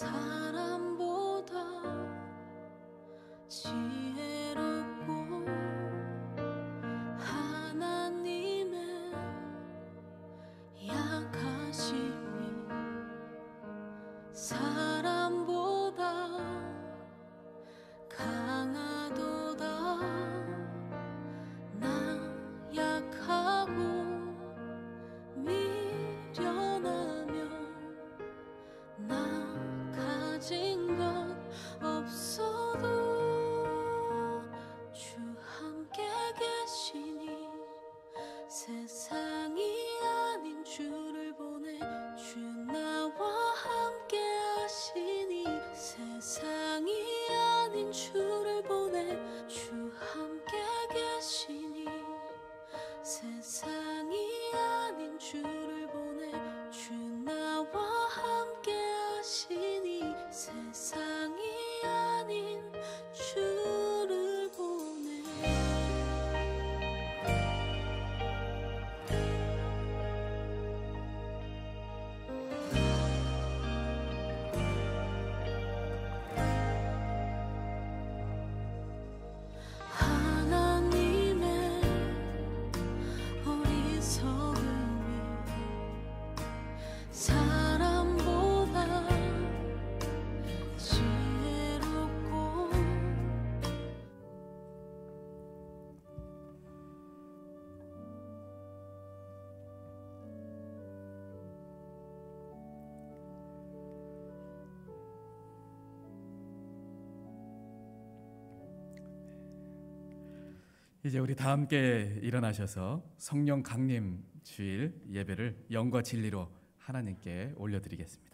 사람보다 지혜롭고 하나님의 약하심이 사람보다 강하도다. 나 약하고 미련하며 나 가진 것 없어도 주 함께 계시니 세상이 아닌 주를 보내 주 나와 함께 하시니 세상이 아닌 주를 보내 주 함께 계시니 세상이 아닌 주를 보내 주 나와 함께 하시니 세상이 아닌 주를 보내. 하나님의 어리석음이 사람보다 지혜롭고 이제 우리 다 함께 일어나셔서 성령 강림 주일 예배를 영과 진리로 하나님께 올려드리겠습니다.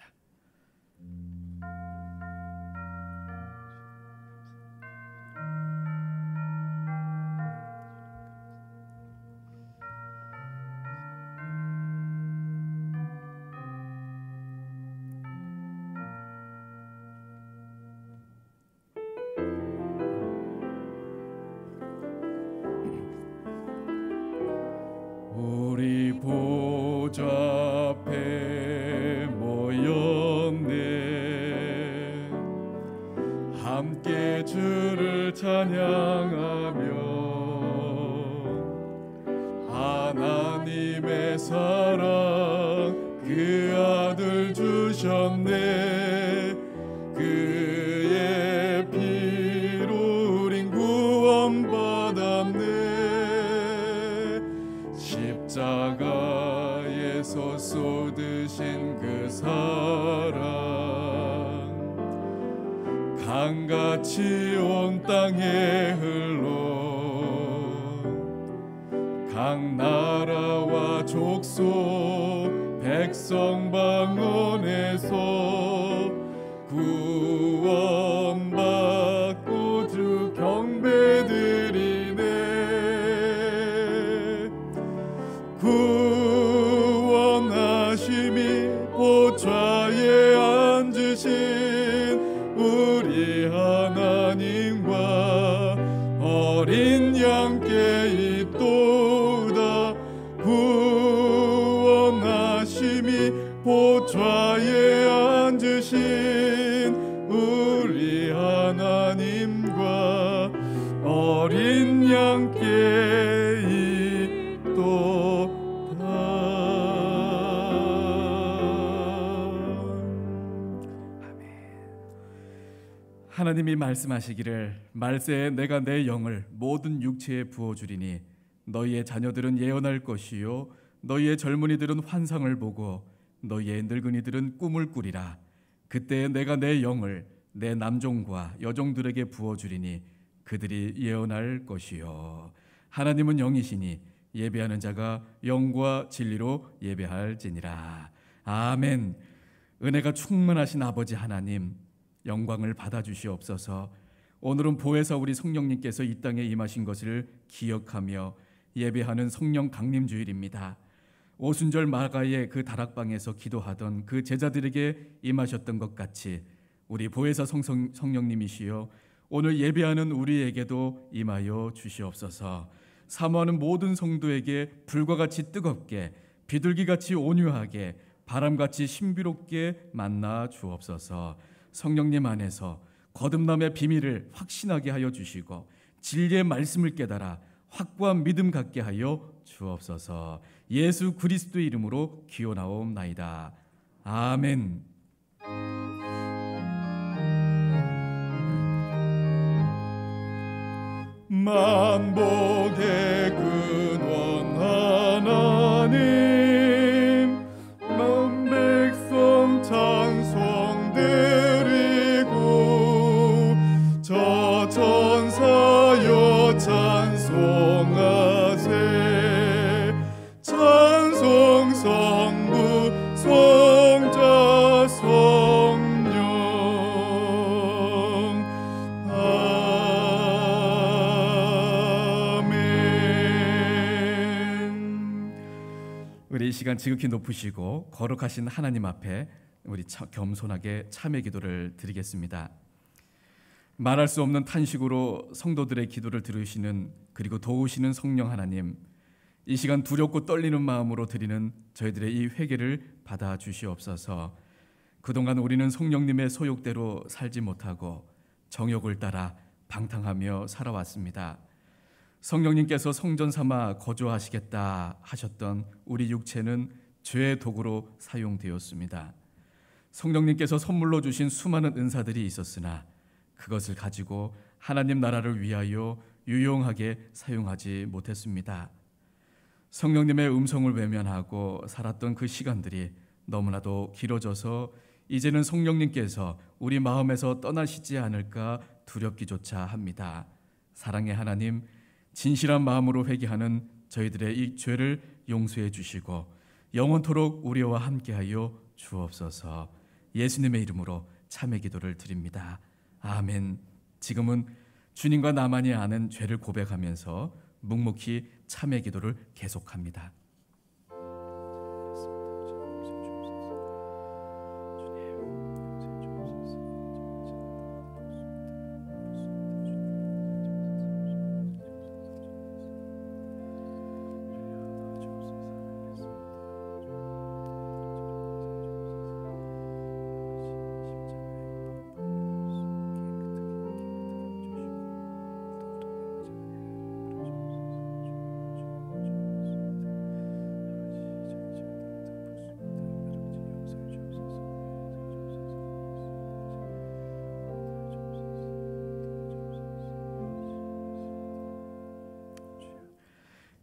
우리 보좌 앞에 모였네. 함께 주를 찬양하며 하나님의 사랑 그 아들 주셨네. 그의 피로 우린 구원받았네. 십자가에서 쏟으신 그 사랑 강같이 온 땅에 흘러 각 나라와 족속 백성 방언에서 구원받고 주 경배드리네. 구원하심이 보좌에 앉으신 우리 하나님과 어린 양께 있도다. 구원하심이 보좌에 앉으신 우리 하나님과 어린 양께 있도다. 하나님이 말씀하시기를 말세에 내가 내 영을 모든 육체에 부어주리니 너희의 자녀들은 예언할 것이요 너희의 젊은이들은 환상을 보고 너희의 늙은이들은 꿈을 꾸리라. 그때 내가 내 영을 내 남종과 여종들에게 부어주리니 그들이 예언할 것이요. 하나님은 영이시니 예배하는 자가 영과 진리로 예배할지니라. 아멘. 은혜가 충만하신 아버지 하나님, 영광을 받아주시옵소서. 오늘은 보혜사 우리 성령님께서 이 땅에 임하신 것을 기억하며 예배하는 성령 강림주일입니다. 오순절 마가의 그 다락방에서 기도하던 그 제자들에게 임하셨던 것 같이 우리 보혜사 성령님이시여 오늘 예배하는 우리에게도 임하여 주시옵소서. 사모하는 모든 성도에게 불과 같이 뜨겁게 비둘기같이 온유하게 바람같이 신비롭게 만나 주옵소서. 성령님 안에서 거듭남의 비밀을 확신하게 하여 주시고 진리의 말씀을 깨달아 확고한 믿음 갖게 하여 주옵소서. 예수 그리스도의 이름으로 기원하옵나이다. 아멘. 만복의 근원 하나님, 만 백성 찬송 드리고 저 천사여 찬송하세. 찬송 성부 성자 성령. 우리 이 시간 지극히 높으시고 거룩하신 하나님 앞에 우리 겸손하게 참회 기도를 드리겠습니다. 말할 수 없는 탄식으로 성도들의 기도를 들으시는 그리고 도우시는 성령 하나님, 이 시간 두렵고 떨리는 마음으로 드리는 저희들의 이 회개를 받아 주시옵소서. 그동안 우리는 성령님의 소욕대로 살지 못하고 정욕을 따라 방탕하며 살아왔습니다. 성령님께서 성전 삼아 거주하시겠다 하셨던 우리 육체는 죄의 도구로 사용되었습니다. 성령님께서 선물로 주신 수많은 은사들이 있었으나 그것을 가지고 하나님 나라를 위하여 유용하게 사용하지 못했습니다. 성령님의 음성을 외면하고 살았던 그 시간들이 너무나도 길어져서 이제는 성령님께서 우리 마음에서 떠나시지 않을까 두렵기조차 합니다. 사랑의 하나님, 진실한 마음으로 회개하는 저희들의 이 죄를 용서해 주시고 영원토록 우리와 함께하여 주옵소서. 예수님의 이름으로 참회 기도를 드립니다. 아멘. 지금은 주님과 나만이 아는 죄를 고백하면서 묵묵히 참회 기도를 계속합니다.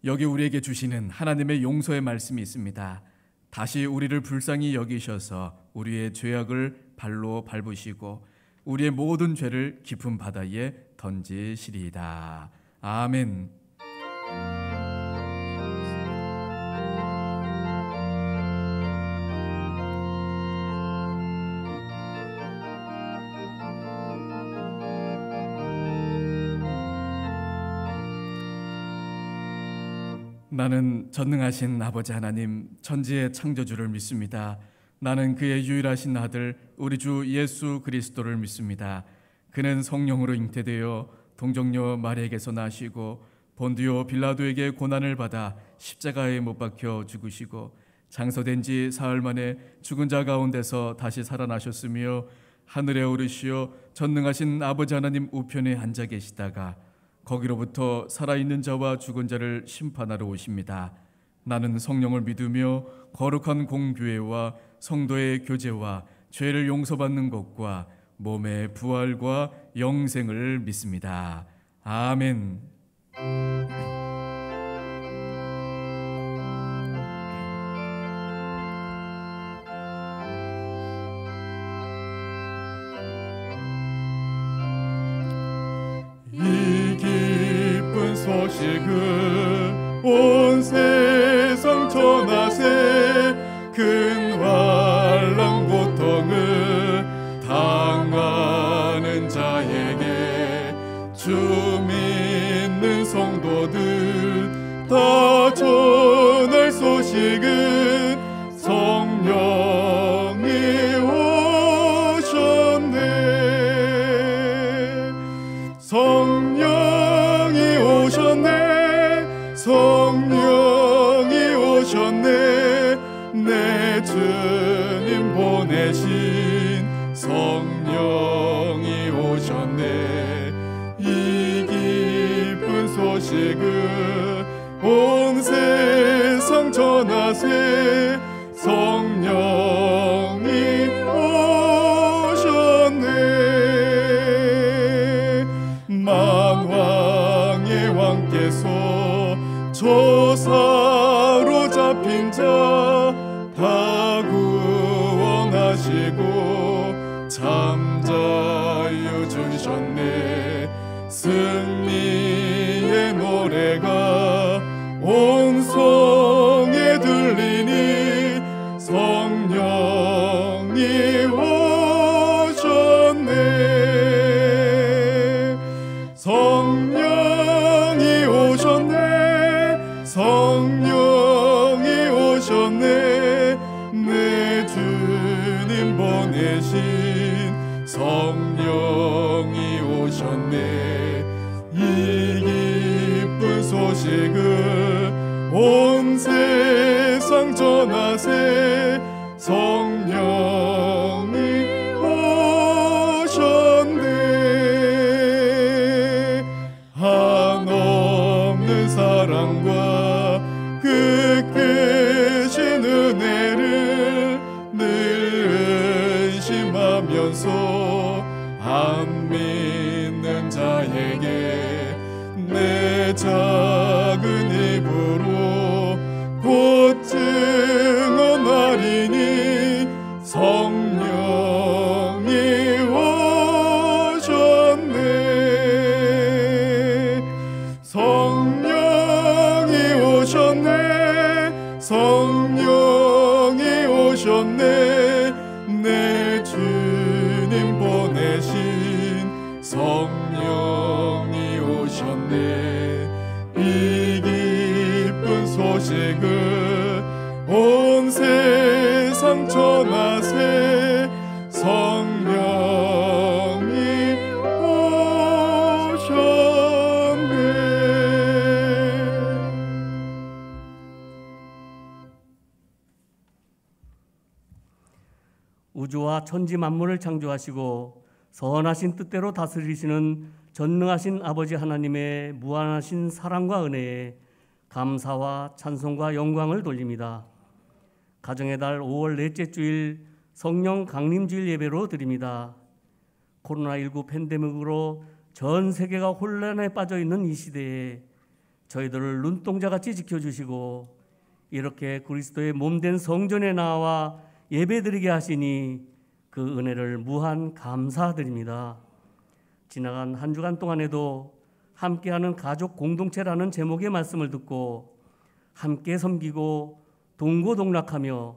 여기 우리에게 주시는 하나님의 용서의 말씀이 있습니다. 다시 우리를 불쌍히 여기셔서 우리의 죄악을 발로 밟으시고 우리의 모든 죄를 깊은 바다에 던지시리이다. 아멘. 나는 전능하신 아버지 하나님, 천지의 창조주를 믿습니다. 나는 그의 유일하신 아들 우리 주 예수 그리스도를 믿습니다. 그는 성령으로 잉태되어 동정녀 마리아에게서 나시고 본디오 빌라도에게 고난을 받아 십자가에 못 박혀 죽으시고 장서된 지 사흘 만에 죽은 자 가운데서 다시 살아나셨으며 하늘에 오르시어 전능하신 아버지 하나님 우편에 앉아 계시다가 거기로부터 살아있는 자와 죽은 자를 심판하러 오십니다. 나는 성령을 믿으며 거룩한 공교회와 성도의 교제와 죄를 용서받는 것과 몸의 부활과 영생을 믿습니다. 아멘. 소식을 온 세상 전하세. 큰 환난 고통을 당하는 자에게 주 믿는 성도들 다 전할 소식은 성령이 오셨네. 성령이 오셨네. 내 주님 보내신 성령 소식을 온 세상 전하세. 성령이 오셨네. 만왕의 왕께서 저 사로잡힌 자 다 구원하시고 잠자유 주셨네. 승리의 노래가 온 성에 들리니 성령이 오셨네. 성령이 오셨네. 성령이 오셨네. 내 주님 보내신 성령이 오셨네. 이 기쁜 소식을 온 세상 전하세. 성령이 오셨네. 한없는 사랑과 끝계신 은혜를 늘 의심하면서 안 믿는 자에게 내 작은 입으로 곧 증언하리니 성령이 오셨네. 성령이 오셨네. 성령이 오셨네. 내 주님 보내신 성령이 오셨네. 이 기쁜 소식을 온 세상 전하세. 성령이 오셨네. 우주와 천지 만물을 창조하시고 선하신 뜻대로 다스리시는 전능하신 아버지 하나님의 무한하신 사랑과 은혜에 감사와 찬송과 영광을 돌립니다. 가정의 달 5월 넷째 주일 성령 강림주일 예배로 드립니다. 코로나19 팬데믹으로 전 세계가 혼란에 빠져 있는 이 시대에 저희들을 눈동자같이 지켜주시고 이렇게 그리스도의 몸된 성전에 나와 예배드리게 하시니 그 은혜를 무한 감사드립니다. 지나간 한 주간 동안에도 함께하는 가족 공동체라는 제목의 말씀을 듣고 함께 섬기고 동고동락하며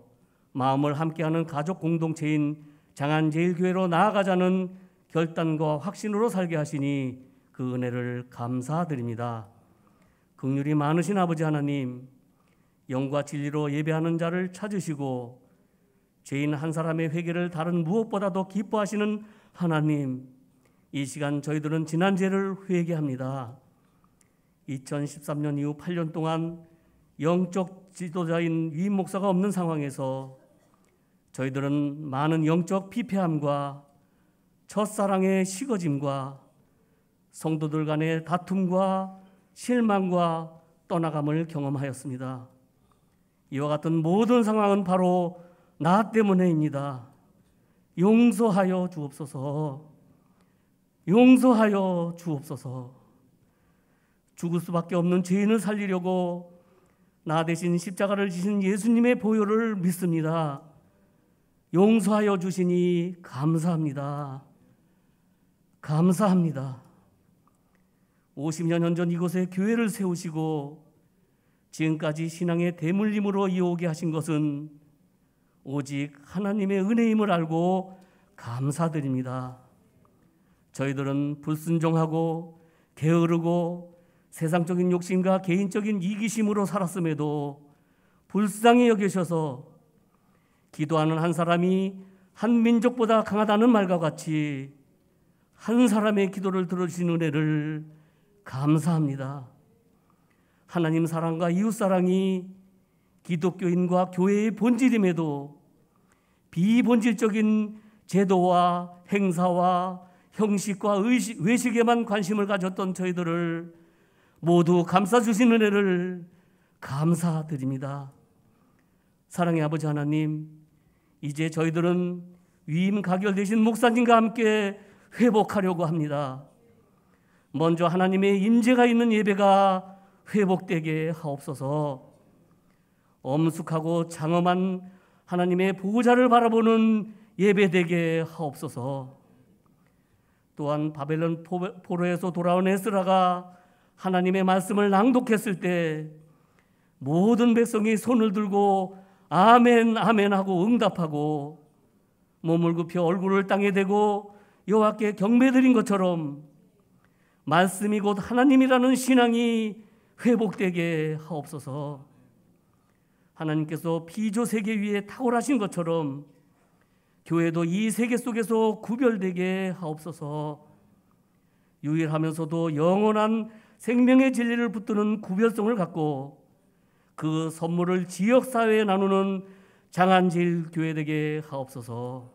마음을 함께하는 가족 공동체인 장안제일교회로 나아가자는 결단과 확신으로 살게 하시니 그 은혜를 감사드립니다. 긍휼이 많으신 아버지 하나님, 영과 진리로 예배하는 자를 찾으시고 죄인 한 사람의 회개를 다른 무엇보다도 기뻐하시는 하나님, 이 시간 저희들은 지난 죄를 회개합니다. 2013년 이후 8년 동안 영적 지도자인 위임 목사가 없는 상황에서 저희들은 많은 영적 피폐함과 첫사랑의 식어짐과 성도들 간의 다툼과 실망과 떠나감을 경험하였습니다. 이와 같은 모든 상황은 바로 나 때문에입니다. 용서하여 주옵소서. 용서하여 주옵소서. 죽을 수밖에 없는 죄인을 살리려고 나 대신 십자가를 지신 예수님의 보혈을 믿습니다. 용서하여 주시니 감사합니다. 감사합니다. 50년 전 이곳에 교회를 세우시고 지금까지 신앙의 대물림으로 이어오게 하신 것은 오직 하나님의 은혜임을 알고 감사드립니다. 저희들은 불순종하고 게으르고 세상적인 욕심과 개인적인 이기심으로 살았음에도 불쌍히 여기셔서 기도하는 한 사람이 한 민족보다 강하다는 말과 같이 한 사람의 기도를 들어주신 은혜를 감사합니다. 하나님 사랑과 이웃 사랑이 기독교인과 교회의 본질임에도 비본질적인 제도와 행사와 형식과 외식에만 관심을 가졌던 저희들을 모두 감싸 주신 은혜를 감사드립니다. 사랑의 아버지 하나님, 이제 저희들은 위임 가결되신 목사님과 함께 회복하려고 합니다. 먼저 하나님의 임재가 있는 예배가 회복되게 하옵소서. 엄숙하고 장엄한 하나님의 보호자를 바라보는 예배되게 하옵소서. 또한 바벨론 포로에서 돌아온 에스라가 하나님의 말씀을 낭독했을 때 모든 백성이 손을 들고 아멘 아멘 하고 응답하고 몸을 굽혀 얼굴을 땅에 대고 여호와께 경배드린 것처럼 말씀이 곧 하나님이라는 신앙이 회복되게 하옵소서. 하나님께서 피조 세계 위에 탁월하신 것처럼 교회도 이 세계 속에서 구별되게 하옵소서. 유일하면서도 영원한 생명의 진리를 붙드는 구별성을 갖고 그 선물을 지역사회에 나누는 장안질 교회 되게 하옵소서.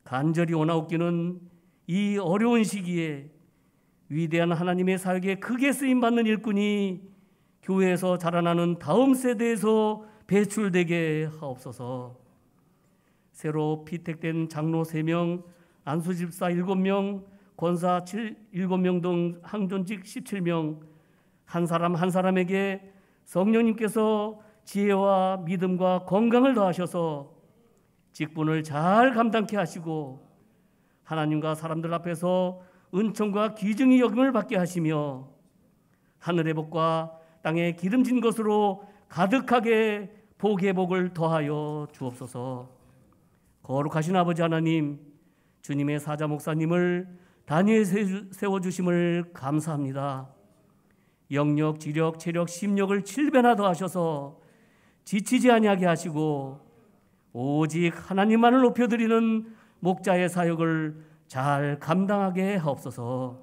간절히 원하옵기는 이 어려운 시기에 위대한 하나님의 사역에 크게 쓰임받는 일꾼이 교회에서 자라나는 다음 세대에서 배출되게 하옵소서. 새로 피택된 장로 3명, 안수집사 7명, 권사 7명 등 항존직 17명, 한 사람 한 사람에게 성령님께서 지혜와 믿음과 건강을 더하셔서 직분을 잘 감당케 하시고 하나님과 사람들 앞에서 은총과 귀중히 여김을 받게 하시며 하늘의 복과 땅에 기름진 것으로 가득하게 복의 복을 더하여 주옵소서. 거룩하신 아버지 하나님, 주님의 사자 목사님을 단위에 세워주심을 감사합니다. 영력, 지력, 체력, 심력을 7배나 더하셔서 지치지 아니하게 하시고 오직 하나님만을 높여드리는 목자의 사역을 잘 감당하게 하옵소서.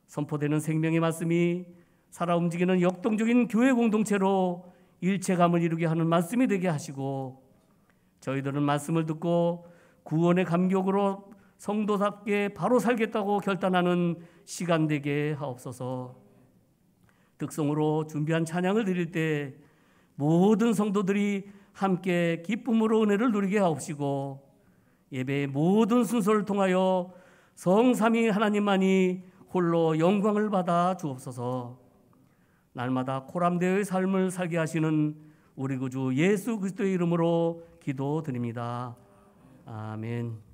선포되는 생명의 말씀이 살아 움직이는 역동적인 교회 공동체로 일체감을 이루게 하는 말씀이 되게 하시고 저희들은 말씀을 듣고 구원의 감격으로 성도답게 바로 살겠다고 결단하는 시간 되게 하옵소서. 득성으로 준비한 찬양을 드릴 때 모든 성도들이 함께 기쁨으로 은혜를 누리게 하옵시고 예배의 모든 순서를 통하여 성삼위 하나님만이 홀로 영광을 받아 주옵소서. 날마다 코람되어의 삶을 살게 하시는 우리 구주 예수 그리스도의 이름으로 기도드립니다. 아멘.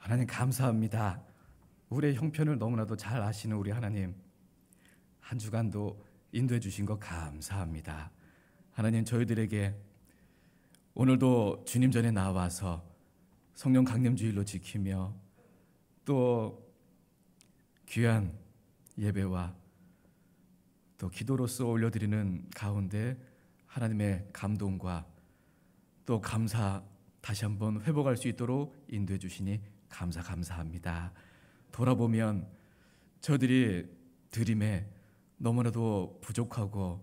하나님 감사합니다. 우리의 형편을 너무나도 잘 아시는 우리 하나님, 한 주간도 인도해 주신 것 감사합니다. 하나님, 저희들에게 오늘도 주님 전에 나와서 성령 강림주일로 지키며 또 귀한 예배와 또 기도로서 올려드리는 가운데 하나님의 감동과 또 감사 다시 한번 회복할 수 있도록 인도해 주시니 감사합니다. 돌아보면 저들이 드림에 너무나도 부족하고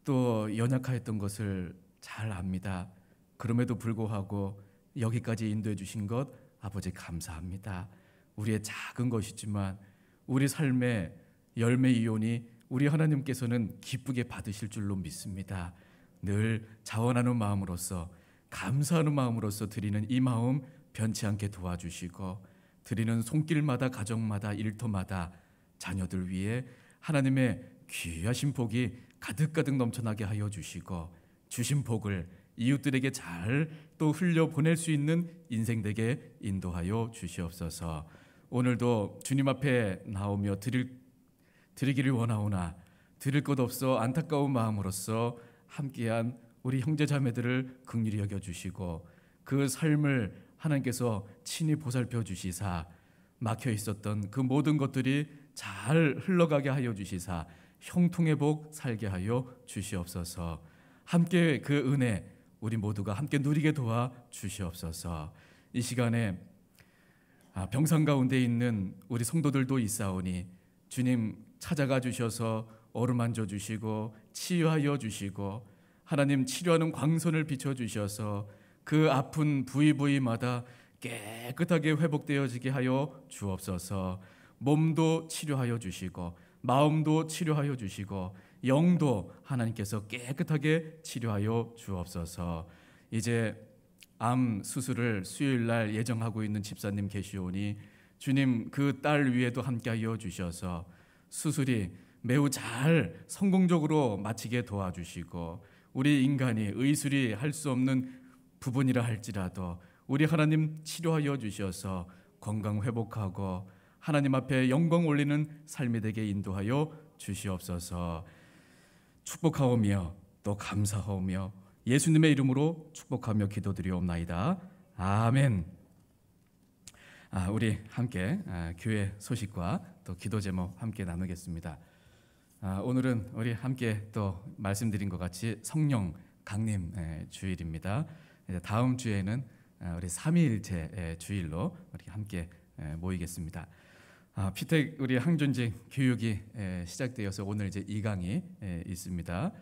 또 연약하였던 것을 잘 압니다. 그럼에도 불구하고 여기까지 인도해 주신 것 아버지 감사합니다. 우리의 작은 것이지만 우리 삶의 열매 이온이 우리 하나님께서는 기쁘게 받으실 줄로 믿습니다. 늘 자원하는 마음으로서 감사하는 마음으로서 드리는 이 마음 변치 않게 도와주시고 드리는 손길마다 가정마다 일터마다 자녀들 위해 하나님의 귀하신 복이 가득가득 넘쳐나게 하여 주시고 주신 복을 이웃들에게 잘 또 흘려보낼 수 있는 인생 되게 인도하여 주시옵소서. 오늘도 주님 앞에 나오며 드리기를 원하오나 드릴 것 없어 안타까운 마음으로써 함께한 우리 형제 자매들을 긍휼히 여겨주시고 그 삶을 하나님께서 친히 보살펴 주시사 막혀 있었던 그 모든 것들이 잘 흘러가게 하여 주시사 형통의 복 살게 하여 주시옵소서. 함께 그 은혜 우리 모두가 함께 누리게 도와 주시옵소서. 이 시간에 병상 가운데 있는 우리 성도들도 있사오니 주님 찾아가 주셔서 어루만져 주시고 치유하여 주시고 하나님 치료하는 광선을 비춰 주셔서 그 아픈 부위마다 깨끗하게 회복되어지게 하여 주옵소서. 몸도 치료하여 주시고 마음도 치료하여 주시고 영도 하나님께서 깨끗하게 치료하여 주옵소서. 이제 암 수술을 수요일 날 예정하고 있는 집사님 계시오니 주님 그 딸 위에도 함께하여 주셔서 수술이 매우 잘 성공적으로 마치게 도와주시고 우리 인간이 의술이 할 수 없는 부분이라 할지라도 우리 하나님 치료하여 주셔서 건강 회복하고 하나님 앞에 영광 올리는 삶이 되게 인도하여 주시옵소서. 축복하오며 또 감사하오며 예수님의 이름으로 축복하며 기도드리옵나이다. 아멘. 우리 함께 교회 소식과 또 기도 제목 함께 나누겠습니다. 오늘은 우리 함께 또 말씀드린 것 같이 성령 강림 주일입니다. 다음 주에는 우리 삼위일체 주일로 우리 함께 모이겠습니다. 피택 우리 항존직 교육이 시작되어서 오늘 이제 2강이 있습니다.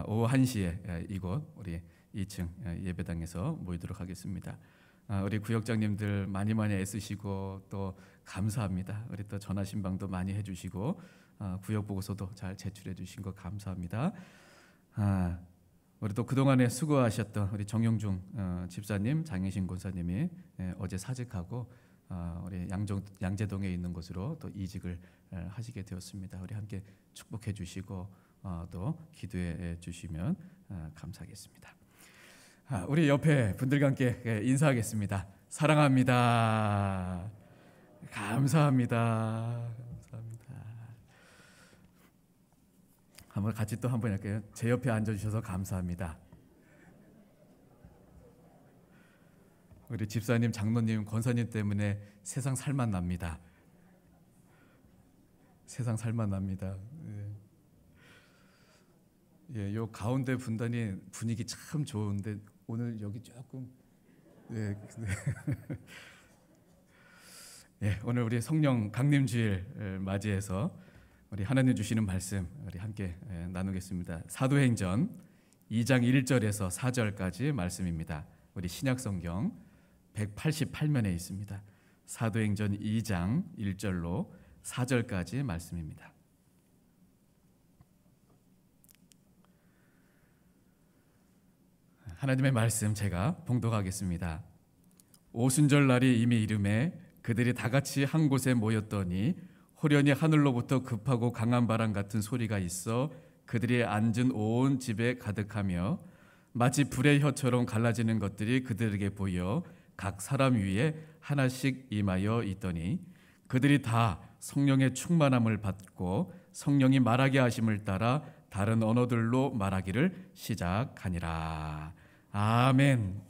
오후 1시에 이곳 우리 2층 예배당에서 모이도록 하겠습니다. 우리 구역장님들 많이 애쓰시고 또 감사합니다. 우리 또 전화 신방도 많이 해주시고 구역 보고서도 잘 제출해 주신 거 감사합니다. 우리 또 그동안에 수고하셨던 우리 정영중 집사님, 장혜신 권사님이 어제 사직하고 우리 양재동에 있는 곳으로 또 이직을 하시게 되었습니다. 우리 함께 축복해 주시고 또 기도해 주시면 감사하겠습니다. 우리 옆에 분들과 함께 인사하겠습니다. 사랑합니다. 감사합니다. 한번 같이 또 한번 할게요. 제 옆에 앉아주셔서 감사합니다. 우리 집사님, 장로님, 권사님 때문에 세상 살만 납니다. 세상 살만 납니다. 예, 요 가운데 분단이 분위기 참 좋은데 오늘 여기 조금 예, 오늘 우리 성령 강림주일 맞이해서 우리 하나님 주시는 말씀 우리 함께 나누겠습니다. 사도행전 2장 1절에서 4절까지 말씀입니다. 우리 신약성경 188면에 있습니다. 사도행전 2장 1절로 4절까지 말씀입니다. 하나님의 말씀 제가 봉독하겠습니다. 오순절 날이 이미 이름에 그들이 다 같이 한 곳에 모였더니 호련히 하늘로부터 급하고 강한 바람 같은 소리가 있어 그들이 앉은 온 집에 가득하며 마치 불의 혀처럼 갈라지는 것들이 그들에게 보여 각 사람 위에 하나씩 임하여 있더니 그들이 다 성령의 충만함을 받고 성령이 말하게 하심을 따라 다른 언어들로 말하기를 시작하니라. 아멘.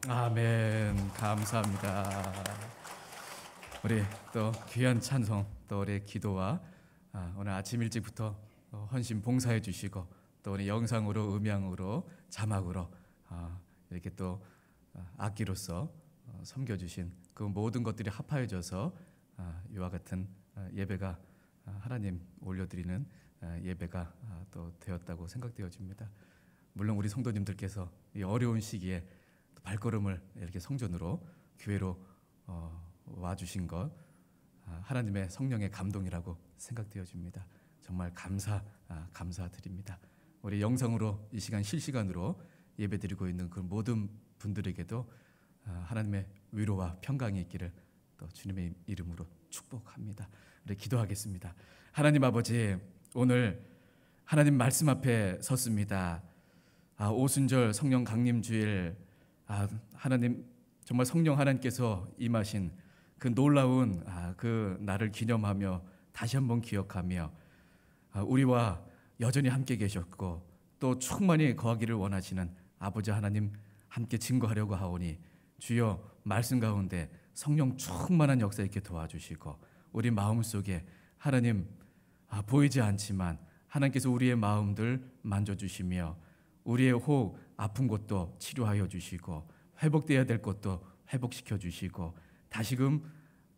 아멘. 감사합니다. 우리 또 귀한 찬송, 또 우리 기도와 오늘 아침 일찍부터 헌신 봉사해 주시고, 또 우리 영상으로, 음향으로, 자막으로 이렇게 또 악기로서 섬겨주신 그 모든 것들이 합하여져서 이와 같은 예배가 하나님 올려드리는 예배가 또 되었다고 생각되어집니다. 물론 우리 성도님들께서 이 어려운 시기에 발걸음을 이렇게 성전으로, 교회로 와주신 것 하나님의 성령의 감동이라고 생각되어집니다. 정말 감사드립니다. 우리 영상으로 이 시간 실시간으로 예배드리고 있는 그 모든 분들에게도 하나님의 위로와 평강이 있기를 또 주님의 이름으로 축복합니다. 우리 기도하겠습니다. 하나님 아버지, 오늘 하나님 말씀 앞에 섰습니다. 오순절 성령 강림 주일, 하나님 정말 성령 하나님께서 임하신 그 놀라운 그 날을 기념하며 다시 한번 기억하며 우리와 여전히 함께 계셨고 또 충만히 거하기를 원하시는 아버지 하나님 함께 증거하려고 하오니 주여 말씀 가운데 성령 충만한 역사 있게 도와주시고 우리 마음속에 하나님 보이지 않지만 하나님께서 우리의 마음들 만져주시며 우리의 혹 아픈 곳도 치료하여 주시고 회복되어야 될 것도 회복시켜 주시고 다시금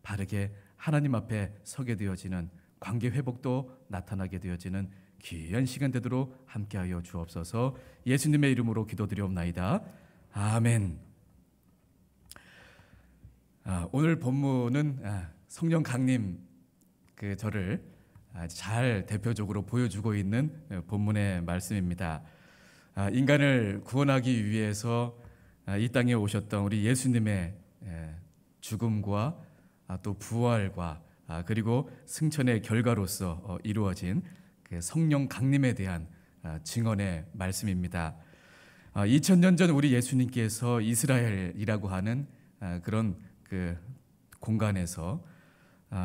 바르게 하나님 앞에 서게 되어지는 관계 회복도 나타나게 되어지는 귀한 시간 되도록 함께하여 주옵소서. 예수님의 이름으로 기도드리옵나이다. 아멘. 오늘 본문은 성령 강림 그 저를 잘 대표적으로 보여주고 있는 본문의 말씀입니다. 인간을 구원하기 위해서 이 땅에 오셨던 우리 예수님의 죽음과 또 부활과 그리고 승천의 결과로서 이루어진 그 성령 강림에 대한 증언의 말씀입니다. 2000년 전 우리 예수님께서 이스라엘이라고 하는 그런 그 공간에서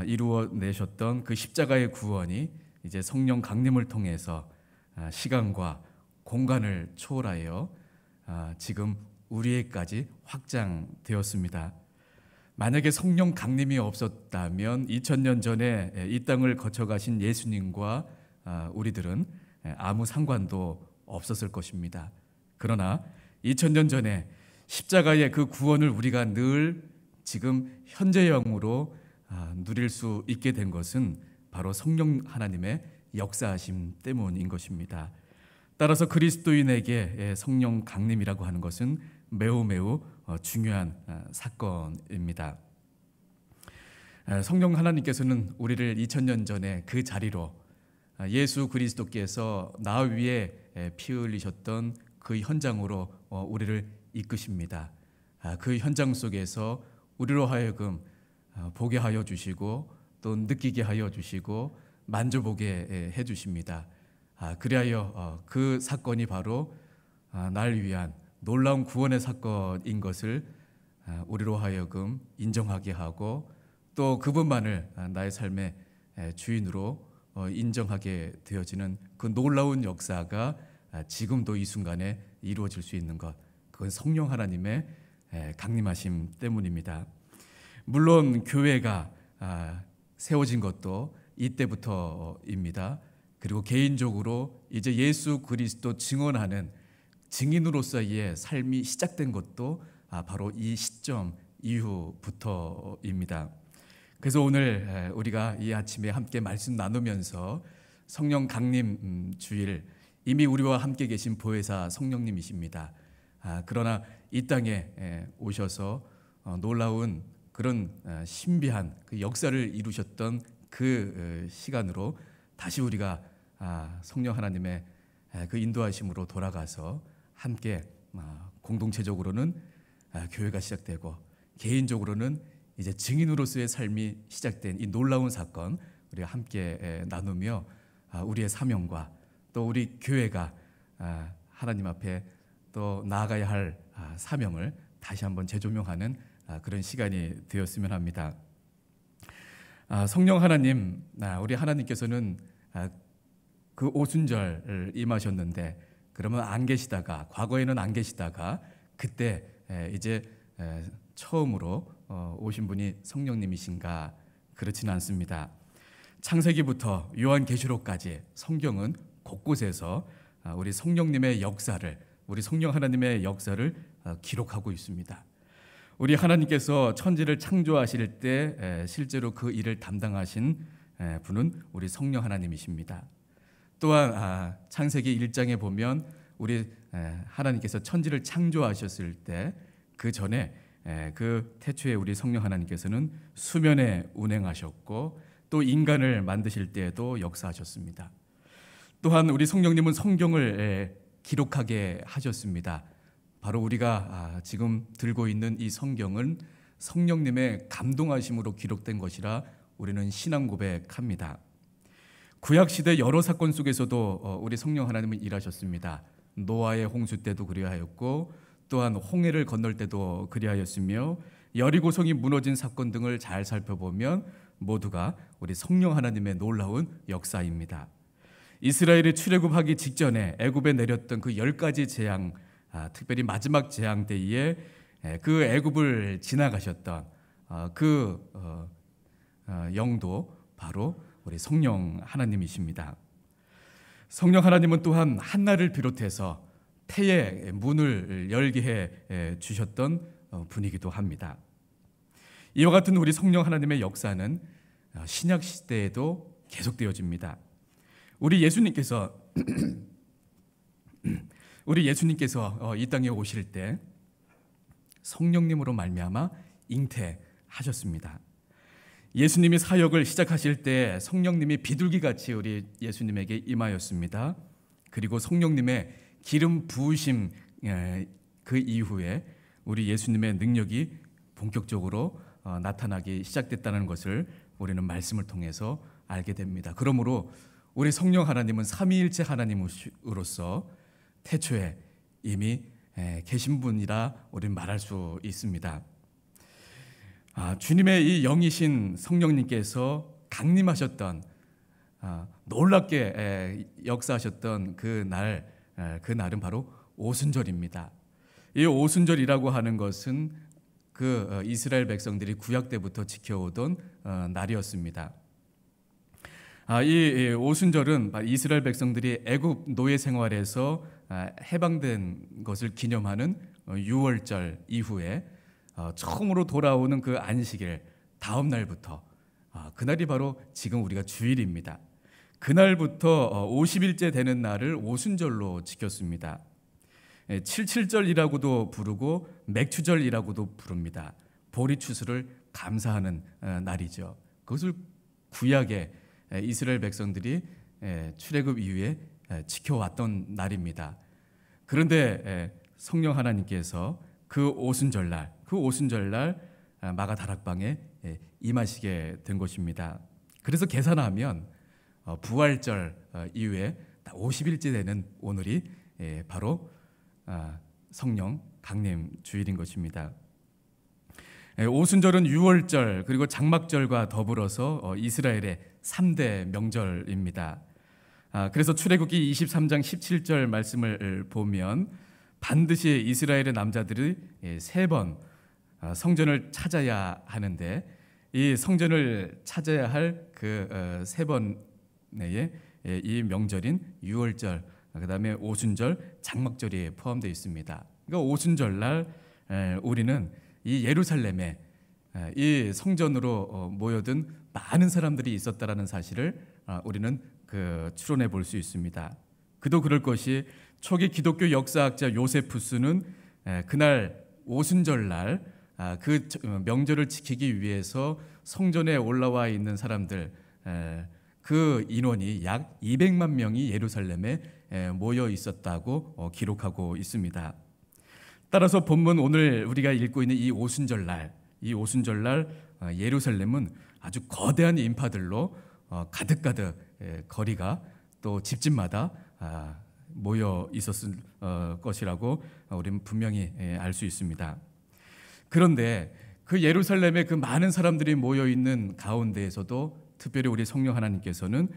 이루어내셨던 그 십자가의 구원이 이제 성령 강림을 통해서 시간과 공간을 초월하여 지금 우리에까지 확장되었습니다. 만약에 성령 강림이 없었다면 2000년 전에 이 땅을 거쳐가신 예수님과 우리들은 아무 상관도 없었을 것입니다. 그러나 2000년 전에 십자가의 그 구원을 우리가 늘 지금 현재형으로 누릴 수 있게 된 것은 바로 성령 하나님의 역사하심 때문인 것입니다. 따라서 그리스도인에게 성령 강림이라고 하는 것은 매우 중요한 사건입니다. 성령 하나님께서는 우리를 2000년 전에 그 자리로 예수 그리스도께서 나 위에 피 흘리셨던 그 현장으로 우리를 이끄십니다. 그 현장 속에서 우리로 하여금 보게 하여 주시고 또 느끼게 하여 주시고 만져보게 해 주십니다. 그리하여 그 사건이 바로 날 위한 놀라운 구원의 사건인 것을 우리로 하여금 인정하게 하고 또 그분만을 나의 삶의 주인으로 인정하게 되어지는 그 놀라운 역사가 지금도 이 순간에 이루어질 수 있는 것, 그건 성령 하나님의 강림하심 때문입니다. 물론 교회가 세워진 것도 이때부터입니다. 그리고 개인적으로 이제 예수 그리스도 증언하는 증인으로서의 삶이 시작된 것도 바로 이 시점 이후부터입니다. 그래서 오늘 우리가 이 아침에 함께 말씀 나누면서 성령 강림 주일, 이미 우리와 함께 계신 보혜사 성령님이십니다. 그러나 이 땅에 오셔서 놀라운 그런 신비한 그 역사를 이루셨던 그 시간으로 다시 우리가 성령 하나님의 그 인도하심으로 돌아가서 함께 공동체적으로는 교회가 시작되고 개인적으로는 이제 증인으로서의 삶이 시작된 이 놀라운 사건 우리가 함께 나누며 우리의 사명과 또 우리 교회가 하나님 앞에 또 나아가야 할 사명을 다시 한번 재조명하는 그런 시간이 되었으면 합니다. 성령 하나님, 우리 하나님께서는 그 오순절 임하셨는데 그러면 안 계시다가 과거에는 안 계시다가 그때 이제 처음으로 오신 분이 성령님이신가? 그렇지는 않습니다. 창세기부터 요한계시록까지 성경은 곳곳에서 우리 성령님의 역사를, 우리 성령 하나님의 역사를 기록하고 있습니다. 우리 하나님께서 천지를 창조하실 때 실제로 그 일을 담당하신 분은 우리 성령 하나님이십니다. 또한 창세기 1장에 보면 우리 하나님께서 천지를 창조하셨을 때 그 전에 그 태초에 우리 성령 하나님께서는 수면에 운행하셨고 또 인간을 만드실 때에도 역사하셨습니다. 또한 우리 성령님은 성경을 기록하게 하셨습니다. 바로 우리가 지금 들고 있는 이 성경은 성령님의 감동하심으로 기록된 것이라 우리는 신앙 고백합니다. 구약시대 여러 사건 속에서도 우리 성령 하나님은 일하셨습니다. 노아의 홍수 때도 그리하였고 또한 홍해를 건널 때도 그리하였으며 여리고성이 무너진 사건 등을 잘 살펴보면 모두가 우리 성령 하나님의 놀라운 역사입니다. 이스라엘이 출애굽하기 직전에 애굽에 내렸던 그 10가지 재앙, 특별히 마지막 재앙 때에 그 애굽을 지나가셨던 그 영도 바로 우리 성령 하나님이십니다. 성령 하나님은 또한 한나를 비롯해서 태의 문을 열게 해 주셨던 분이기도 합니다. 이와 같은 우리 성령 하나님의 역사는 신약 시대에도 계속되어집니다. 우리 예수님께서 이 땅에 오실 때 성령님으로 말미암아 잉태하셨습니다. 예수님이 사역을 시작하실 때 성령님이 비둘기같이 우리 예수님에게 임하였습니다. 그리고 성령님의 기름 부으심 그 이후에 우리 예수님의 능력이 본격적으로 나타나기 시작됐다는 것을 우리는 말씀을 통해서 알게 됩니다. 그러므로 우리 성령 하나님은 삼위일체 하나님으로서 태초에 이미 계신 분이라 우리는 말할 수 있습니다. 주님의 이 영이신 성령님께서 강림하셨던 놀랍게 역사하셨던 그 날은 바로 오순절입니다. 이 오순절이라고 하는 것은 그 이스라엘 백성들이 구약 때부터 지켜오던 날이었습니다. 이 오순절은 이스라엘 백성들이 애굽 노예 생활에서 해방된 것을 기념하는 유월절 이후에 처음으로 돌아오는 그 안식일 다음 날부터 그날이 바로 지금 우리가 주일입니다. 그날부터 50일째 되는 날을 오순절로 지켰습니다. 칠칠절이라고도 부르고 맥추절이라고도 부릅니다. 보리추수를 감사하는 날이죠. 그것을 구약의 이스라엘 백성들이 출애굽 이후에 지켜왔던 날입니다. 그런데 성령 하나님께서 그 오순절날 마가 다락방에 임하시게 된 것입니다. 그래서 계산하면 부활절 이후에 50일째 되는 오늘이 바로 성령 강림 주일인 것입니다. 오순절은 유월절 그리고 장막절과 더불어서 이스라엘의 3대 명절입니다. 그래서 출애굽기 23장 17절 말씀을 보면 반드시 이스라엘의 남자들이 3번 성전을 찾아야 하는데 이 성전을 찾아야 할 그 3번의 이 명절인 유월절, 그다음에 오순절, 장막절이 포함되어 있습니다. 그러니까 오순절날 우리는 이 예루살렘에 이 성전으로 모여든 많은 사람들이 있었다라는 사실을 우리는 추론해 볼 수 있습니다. 그도 그럴 것이 초기 기독교 역사학자 요세푸스는 그날 오순절날 그 명절을 지키기 위해서 성전에 올라와 있는 사람들 그 인원이 약 200만 명이 예루살렘에 모여 있었다고 기록하고 있습니다. 따라서 본문 오늘 우리가 읽고 있는 이 오순절날 예루살렘은 아주 거대한 인파들로 가득가득 거리가 또 집집마다 모여 있었을 것이라고 우리는 분명히 알 수 있습니다. 그런데 그 예루살렘에 그 많은 사람들이 모여 있는 가운데에서도 특별히 우리 성령 하나님께서는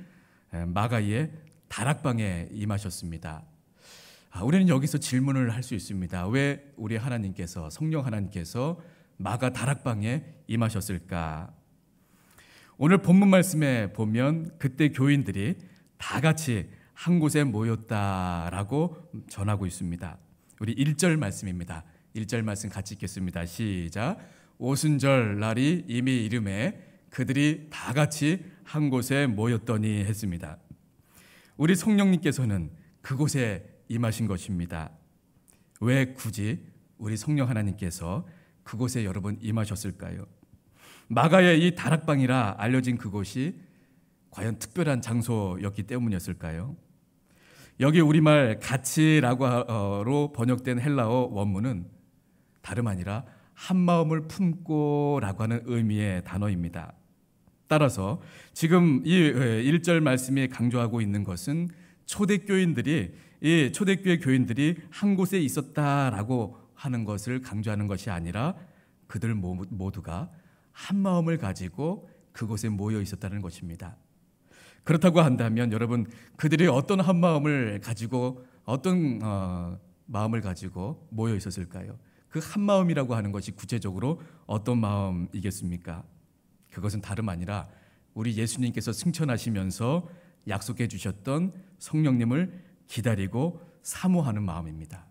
마가의 다락방에 임하셨습니다. 우리는 여기서 질문을 할 수 있습니다. 왜 우리 하나님께서 성령 하나님께서 마가 다락방에 임하셨을까? 오늘 본문 말씀에 보면 그때 교인들이 다 같이 한 곳에 모였다라고 전하고 있습니다. 우리 1절 말씀입니다. 1절 말씀 같이 읽겠습니다. 시작. 오순절 날이 이미 이름에 그들이 다 같이 한 곳에 모였더니 했습니다. 우리 성령님께서는 그곳에 임하신 것입니다. 왜 굳이 우리 성령 하나님께서 그곳에 여러분 임하셨을까요? 마가의 이 다락방이라 알려진 그곳이 과연 특별한 장소였기 때문이었을까요? 여기 우리말 같이라고로 번역된 헬라어 원문은 다름 아니라 한마음을 품고라고 하는 의미의 단어입니다. 따라서 지금 이 1절 말씀이 강조하고 있는 것은 이 초대교회 교인들이 한 곳에 있었다라고 하는 것을 강조하는 것이 아니라 그들 모두가 한 마음을 가지고 그곳에 모여 있었다는 것입니다. 그렇다고 한다면 여러분 그들이 어떤 한 마음을 가지고 어떤 마음을 가지고 모여 있었을까요? 그 한 마음이라고 하는 것이 구체적으로 어떤 마음이겠습니까? 그것은 다름 아니라 우리 예수님께서 승천하시면서 약속해 주셨던 성령님을 기다리고 사모하는 마음입니다.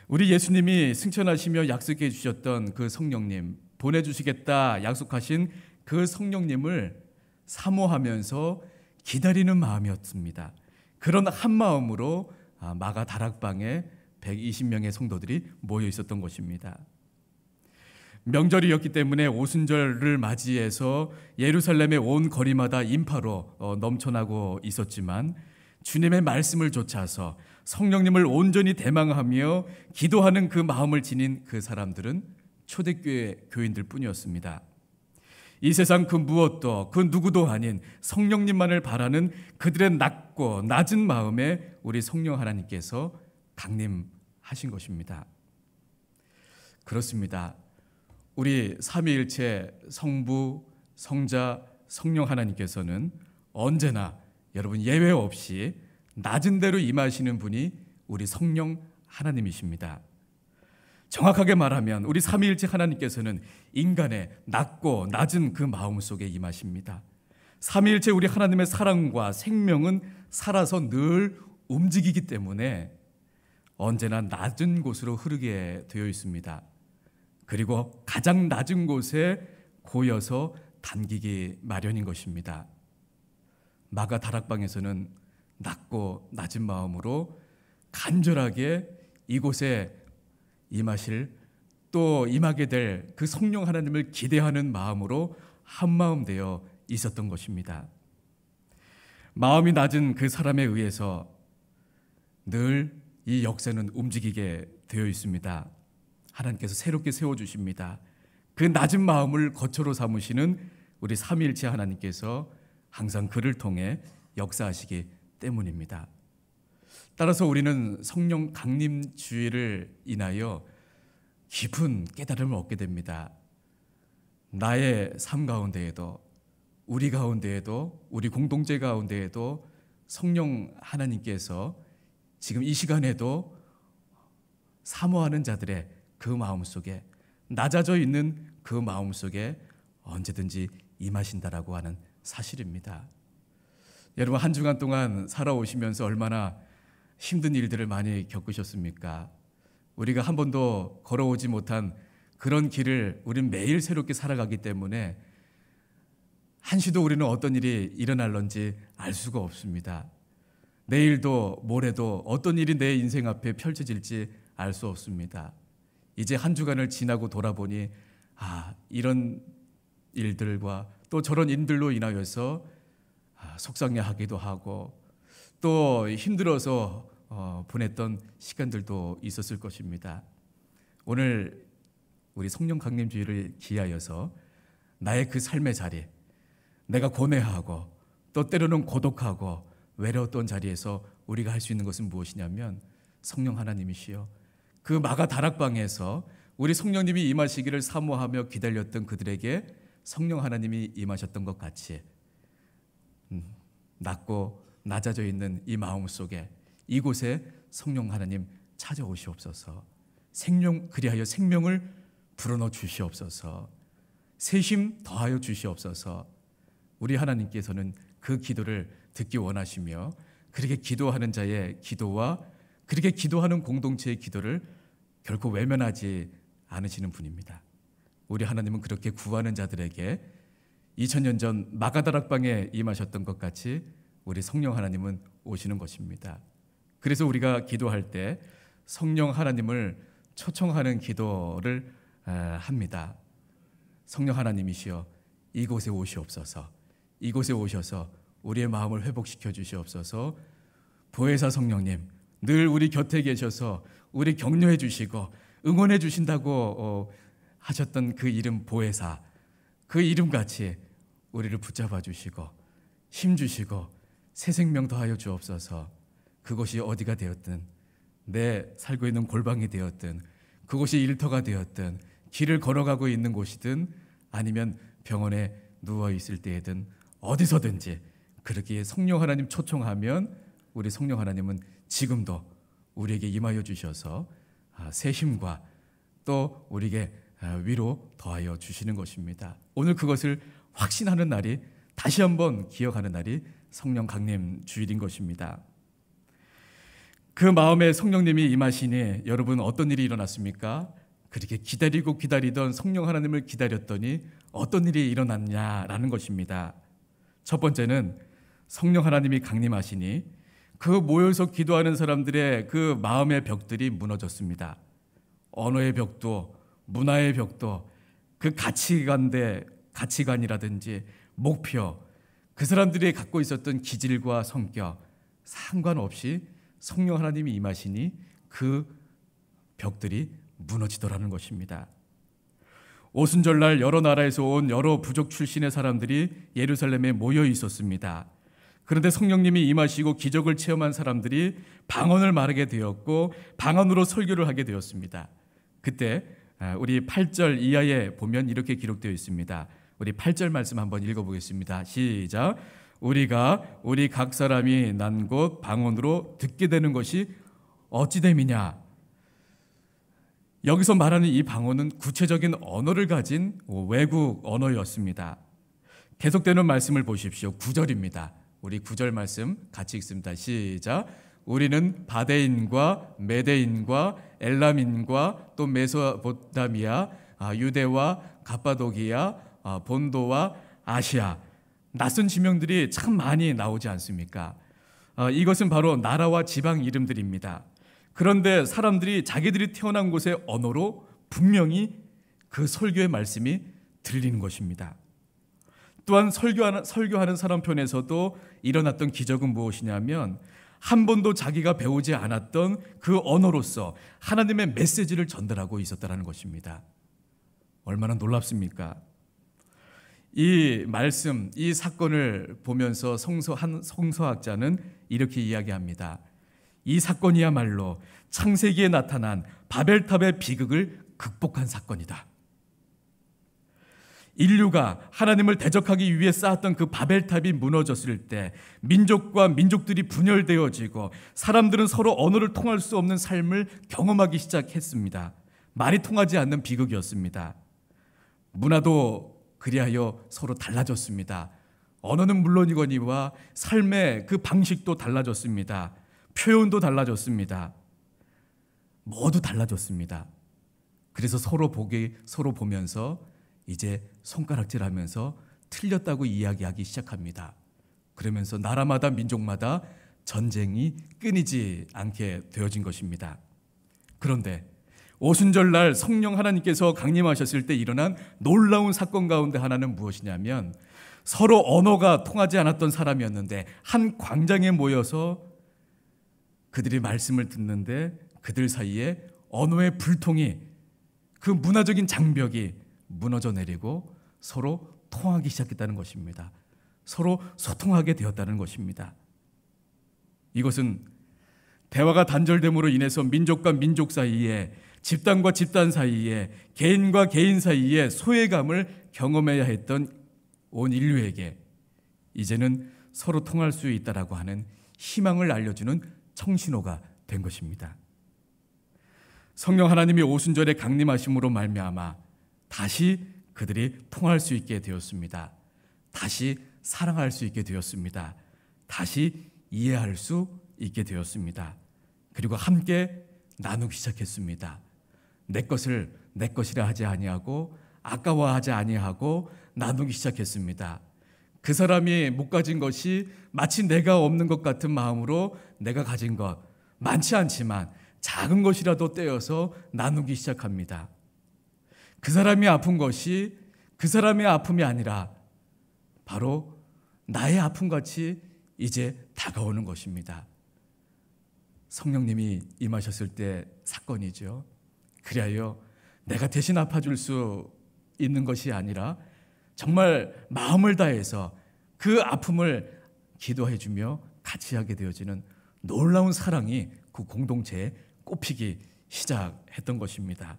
우리 예수님이 승천하시며 약속해 주셨던 그 성령님, 보내주시겠다 약속하신 그 성령님을 사모하면서 기다리는 마음이었습니다. 그런 한 마음으로 마가 다락방에 120명의 성도들이 모여 있었던 것입니다. 명절이었기 때문에 오순절을 맞이해서 예루살렘의 온 거리마다 인파로 넘쳐나고 있었지만 주님의 말씀을 좇아서 성령님을 온전히 대망하며 기도하는 그 마음을 지닌 그 사람들은 초대교회 교인들 뿐이었습니다. 이 세상 그 무엇도 그 누구도 아닌 성령님만을 바라는 그들의 낮고 낮은 마음에 우리 성령 하나님께서 강림하신 것입니다. 그렇습니다. 우리 삼위일체 성부, 성자, 성령 하나님께서는 언제나 여러분 예외 없이 낮은 대로 임하시는 분이 우리 성령 하나님이십니다. 정확하게 말하면 우리 삼위일체 하나님께서는 인간의 낮고 낮은 그 마음 속에 임하십니다. 삼위일체 우리 하나님의 사랑과 생명은 살아서 늘 움직이기 때문에 언제나 낮은 곳으로 흐르게 되어 있습니다. 그리고 가장 낮은 곳에 고여서 담기기 마련인 것입니다. 마가 다락방에서는 낮고 낮은 마음으로 간절하게 이곳에 임하실 또 임하게 될 그 성령 하나님을 기대하는 마음으로 한마음 되어 있었던 것입니다. 마음이 낮은 그 사람에 의해서 늘 이 역사는 움직이게 되어 있습니다. 하나님께서 새롭게 세워주십니다. 그 낮은 마음을 거처로 삼으시는 우리 삼위일체 하나님께서 항상 그를 통해 역사하시기 때문입니다. 따라서 우리는 성령 강림 주의를 인하여 깊은 깨달음을 얻게 됩니다. 나의 삶 가운데에도 우리 가운데에도 우리 공동체 가운데에도 성령 하나님께서 지금 이 시간에도 사모하는 자들의 그 마음속에 낮아져 있는 그 마음속에 언제든지 임하신다라고 하는 사실입니다. 여러분 한 주간 동안 살아오시면서 얼마나 힘든 일들을 많이 겪으셨습니까? 우리가 한 번도 걸어오지 못한 그런 길을 우리는 매일 새롭게 살아가기 때문에 한시도 우리는 어떤 일이 일어날런지 알 수가 없습니다. 내일도 모레도 어떤 일이 내 인생 앞에 펼쳐질지 알 수 없습니다. 이제 한 주간을 지나고 돌아보니 이런 일들과 또 저런 일들로 인하여서 속상해하기도 하고 또 힘들어서 보냈던 시간들도 있었을 것입니다. 오늘 우리 성령 강림주의를 기하여서 나의 그 삶의 자리, 내가 고뇌하고 또 때로는 고독하고 외로웠던 자리에서 우리가 할 수 있는 것은 무엇이냐면 성령 하나님이시여 그 마가 다락방에서 우리 성령님이 임하시기를 사모하며 기다렸던 그들에게 성령 하나님이 임하셨던 것 같이 낮고 낮아져 있는 이 마음 속에 이곳에 성령 하나님 찾아오시옵소서. 그리하여 생명을 불어넣어 주시옵소서. 새힘 더하여 주시옵소서. 우리 하나님께서는 그 기도를 듣기 원하시며 그렇게 기도하는 자의 기도와 그렇게 기도하는 공동체의 기도를 결코 외면하지 않으시는 분입니다. 우리 하나님은 그렇게 구하는 자들에게 2000년 전 마가다락방에 임하셨던 것 같이 우리 성령 하나님은 오시는 것입니다. 그래서 우리가 기도할 때 성령 하나님을 초청하는 기도를 합니다. 성령 하나님이시여 이곳에 오시옵소서. 이곳에 오셔서 우리의 마음을 회복시켜 주시옵소서. 보혜사 성령님 늘 우리 곁에 계셔서 우리 격려해 주시고 응원해 주신다고 하셨던 그 이름 보혜사, 그 이름같이 우리를 붙잡아 주시고 힘 주시고 새 생명 더하여 주옵소서. 그곳이 어디가 되었든 내 살고 있는 골방이 되었든 그곳이 일터가 되었든 길을 걸어가고 있는 곳이든 아니면 병원에 누워 있을 때에든 어디서든지 그렇게 성령 하나님 초청하면 우리 성령 하나님은 지금도 우리에게 임하여 주셔서 새 힘과 또 우리에게 위로 더하여 주시는 것입니다. 오늘 그것을 확신하는 날이 다시 한번 기억하는 날이 성령 강림 주일인 것입니다. 그 마음에 성령님이 임하시니 여러분 어떤 일이 일어났습니까? 그렇게 기다리고 기다리던 성령 하나님을 기다렸더니 어떤 일이 일어났냐라는 것입니다. 첫 번째는 성령 하나님이 강림하시니 그 모여서 기도하는 사람들의 그 마음의 벽들이 무너졌습니다. 언어의 벽도 문화의 벽도 그 가치관이라든지 목표 그 사람들이 갖고 있었던 기질과 성격 상관없이 성령 하나님이 임하시니 그 벽들이 무너지더라는 것입니다. 오순절날 여러 나라에서 온 여러 부족 출신의 사람들이 예루살렘에 모여 있었습니다. 그런데 성령님이 임하시고 기적을 체험한 사람들이 방언을 말하게 되었고 방언으로 설교를 하게 되었습니다. 그때 우리 8절 이하에 보면 이렇게 기록되어 있습니다. 우리 8절 말씀 한번 읽어보겠습니다. 시작. 우리가 우리 각 사람이 난 곳 방언으로 듣게 되는 것이 어찌 됨이냐. 여기서 말하는 이 방언은 구체적인 언어를 가진 외국 언어였습니다. 계속되는 말씀을 보십시오. 9절입니다. 우리 9절 말씀 같이 읽습니다. 시작. 우리는 바데인과 메데인과 엘람인과 또 메소포타미아, 유대와 갑바도기아, 본도와 아시아, 낯선 지명들이 참 많이 나오지 않습니까? 이것은 바로 나라와 지방 이름들입니다. 그런데 사람들이 자기들이 태어난 곳의 언어로 분명히 그 설교의 말씀이 들리는 것입니다. 또한 설교하는 사람 편에서도 일어났던 기적은 무엇이냐면 한 번도 자기가 배우지 않았던 그 언어로서 하나님의 메시지를 전달하고 있었다는 것입니다. 얼마나 놀랍습니까? 이 말씀, 이 사건을 보면서 한 성서학자는 이렇게 이야기합니다. 이 사건이야말로 창세기에 나타난 바벨탑의 비극을 극복한 사건이다. 인류가 하나님을 대적하기 위해 쌓았던 그 바벨탑이 무너졌을 때 민족과 민족들이 분열되어지고 사람들은 서로 언어를 통할 수 없는 삶을 경험하기 시작했습니다. 말이 통하지 않는 비극이었습니다. 문화도 그리하여 서로 달라졌습니다. 언어는 물론이거니와 삶의 그 방식도 달라졌습니다. 표현도 달라졌습니다. 모두 달라졌습니다. 그래서 서로 보면서 이제 손가락질하면서 틀렸다고 이야기하기 시작합니다. 그러면서 나라마다 민족마다 전쟁이 끊이지 않게 되어진 것입니다. 그런데 오순절날 성령 하나님께서 강림하셨을 때 일어난 놀라운 사건 가운데 하나는 무엇이냐면 서로 언어가 통하지 않았던 사람이었는데 한 광장에 모여서 그들이 말씀을 듣는데 그들 사이에 언어의 불통이, 그 문화적인 장벽이 무너져 내리고 서로 통하기 시작했다는 것입니다. 서로 소통하게 되었다는 것입니다. 이것은 대화가 단절됨으로 인해서 민족과 민족 사이에, 집단과 집단 사이에, 개인과 개인 사이에 소외감을 경험해야 했던 온 인류에게 이제는 서로 통할 수 있다라고 하는 희망을 알려주는 청신호가 된 것입니다. 성령 하나님이 오순절에 강림하심으로 말미암아 다시 그들이 통할 수 있게 되었습니다. 다시 사랑할 수 있게 되었습니다. 다시 이해할 수 있게 되었습니다. 그리고 함께 나누기 시작했습니다. 내 것을 내 것이라 하지 아니하고 아까워하지 아니하고 나누기 시작했습니다. 그 사람이 못 가진 것이 마치 내가 없는 것 같은 마음으로 내가 가진 것, 많지 않지만 작은 것이라도 떼어서 나누기 시작합니다. 그 사람이 아픈 것이 그 사람의 아픔이 아니라 바로 나의 아픔같이 이제 다가오는 것입니다. 성령님이 임하셨을 때 사건이죠. 그리하여 내가 대신 아파줄 수 있는 것이 아니라 정말 마음을 다해서 그 아픔을 기도해주며 같이 하게 되어지는 놀라운 사랑이 그 공동체에 꼽히기 시작했던 것입니다.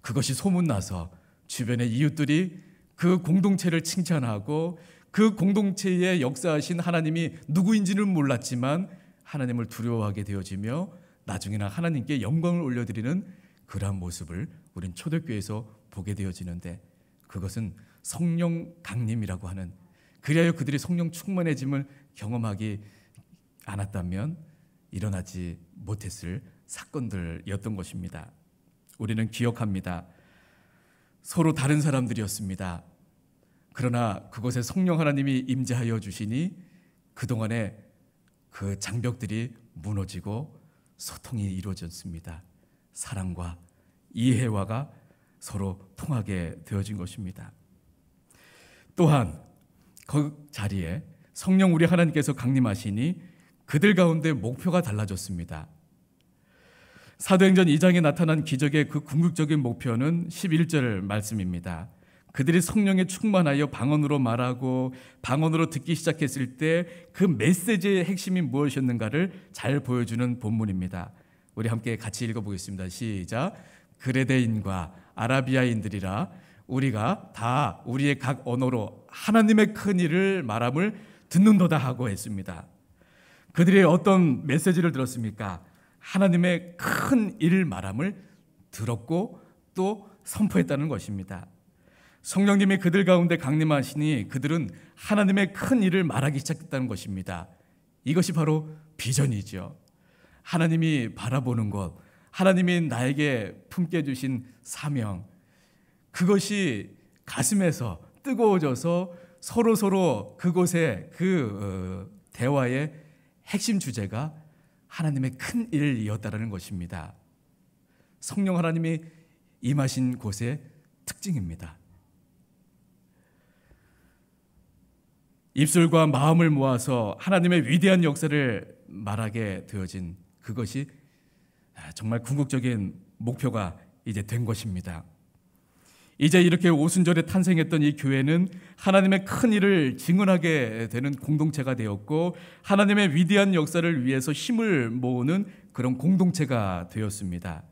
그것이 소문나서 주변의 이웃들이 그 공동체를 칭찬하고 그 공동체에 역사하신 하나님이 누구인지는 몰랐지만 하나님을 두려워하게 되어지며 나중에는 하나님께 영광을 올려드리는 그러한 모습을 우린 초대교회에서 보게 되어지는데, 그것은 성령 강림이라고 하는, 그리하여 그들이 성령 충만해짐을 경험하지 않았다면 일어나지 못했을 사건들이었던 것입니다. 우리는 기억합니다. 서로 다른 사람들이었습니다. 그러나 그곳에 성령 하나님이 임재하여 주시니 그동안에 그 장벽들이 무너지고 소통이 이루어졌습니다. 사랑과 이해화가 서로 통하게 되어진 것입니다. 또한 그 자리에 성령 우리 하나님께서 강림하시니 그들 가운데 목표가 달라졌습니다. 사도행전 2장에 나타난 기적의 그 궁극적인 목표는 11절 말씀입니다. 그들이 성령에 충만하여 방언으로 말하고 방언으로 듣기 시작했을 때 그 메시지의 핵심이 무엇이었는가를 잘 보여주는 본문입니다. 우리 함께 같이 읽어보겠습니다. 시작. 그레데인과 아라비아인들이라 우리가 다 우리의 각 언어로 하나님의 큰 일을 말함을 듣는도다 하고 했습니다. 그들이 어떤 메시지를 들었습니까? 하나님의 큰 일을 말함을 들었고 또 선포했다는 것입니다. 성령님이 그들 가운데 강림하시니 그들은 하나님의 큰 일을 말하기 시작했다는 것입니다. 이것이 바로 비전이죠. 하나님이 바라보는 것, 하나님이 나에게 품게 주신 사명, 그것이 가슴에서 뜨거워져서 서로 그곳에 대화의 핵심 주제가 하나님의 큰 일이었다는 것입니다. 성령 하나님이 임하신 곳의 특징입니다. 입술과 마음을 모아서 하나님의 위대한 역사를 말하게 되어진 그것이 정말 궁극적인 목표가 이제 된 것입니다. 이제 이렇게 오순절에 탄생했던 이 교회는 하나님의 큰 일을 증언하게 되는 공동체가 되었고 하나님의 위대한 역사를 위해서 힘을 모으는 그런 공동체가 되었습니다.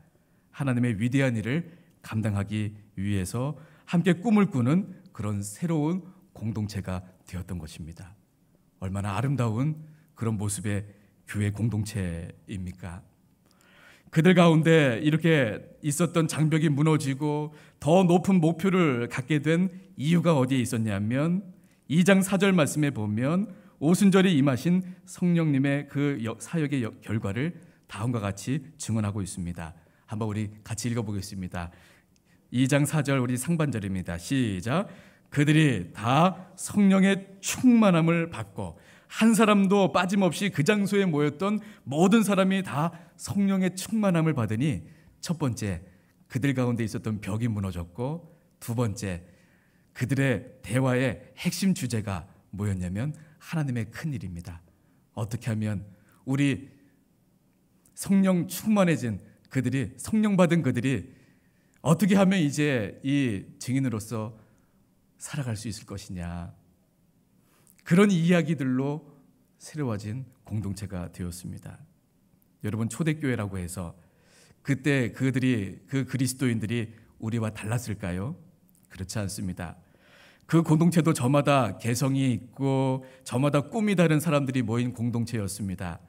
하나님의 위대한 일을 감당하기 위해서 함께 꿈을 꾸는 그런 새로운 공동체가 되었던 것입니다. 얼마나 아름다운 그런 모습의 교회 공동체입니까? 그들 가운데 이렇게 있었던 장벽이 무너지고 더 높은 목표를 갖게 된 이유가 어디에 있었냐면 2장 4절 말씀에 보면 오순절에 임하신 성령님의 그 사역의 결과를 다음과 같이 증언하고 있습니다. 한번 우리 같이 읽어보겠습니다. 2장 4절 우리 상반절입니다. 시작. 그들이 다 성령의 충만함을 받고 한 사람도 빠짐없이 그 장소에 모였던 모든 사람이 다 성령의 충만함을 받으니 첫 번째, 그들 가운데 있었던 벽이 무너졌고 두 번째, 그들의 대화의 핵심 주제가 뭐였냐면 하나님의 큰일입니다. 어떻게 하면 우리 성령 충만해진 그들이, 성령 받은 그들이 어떻게 하면 이제 이 증인으로서 살아갈 수 있을 것이냐, 그런 이야기들로 새로워진 공동체가 되었습니다. 여러분, 초대교회라고 해서 그때 그 그리스도인들이 우리와 달랐을까요? 그렇지 않습니다. 그 공동체도 저마다 개성이 있고 저마다 꿈이 다른 사람들이 모인 공동체였습니다.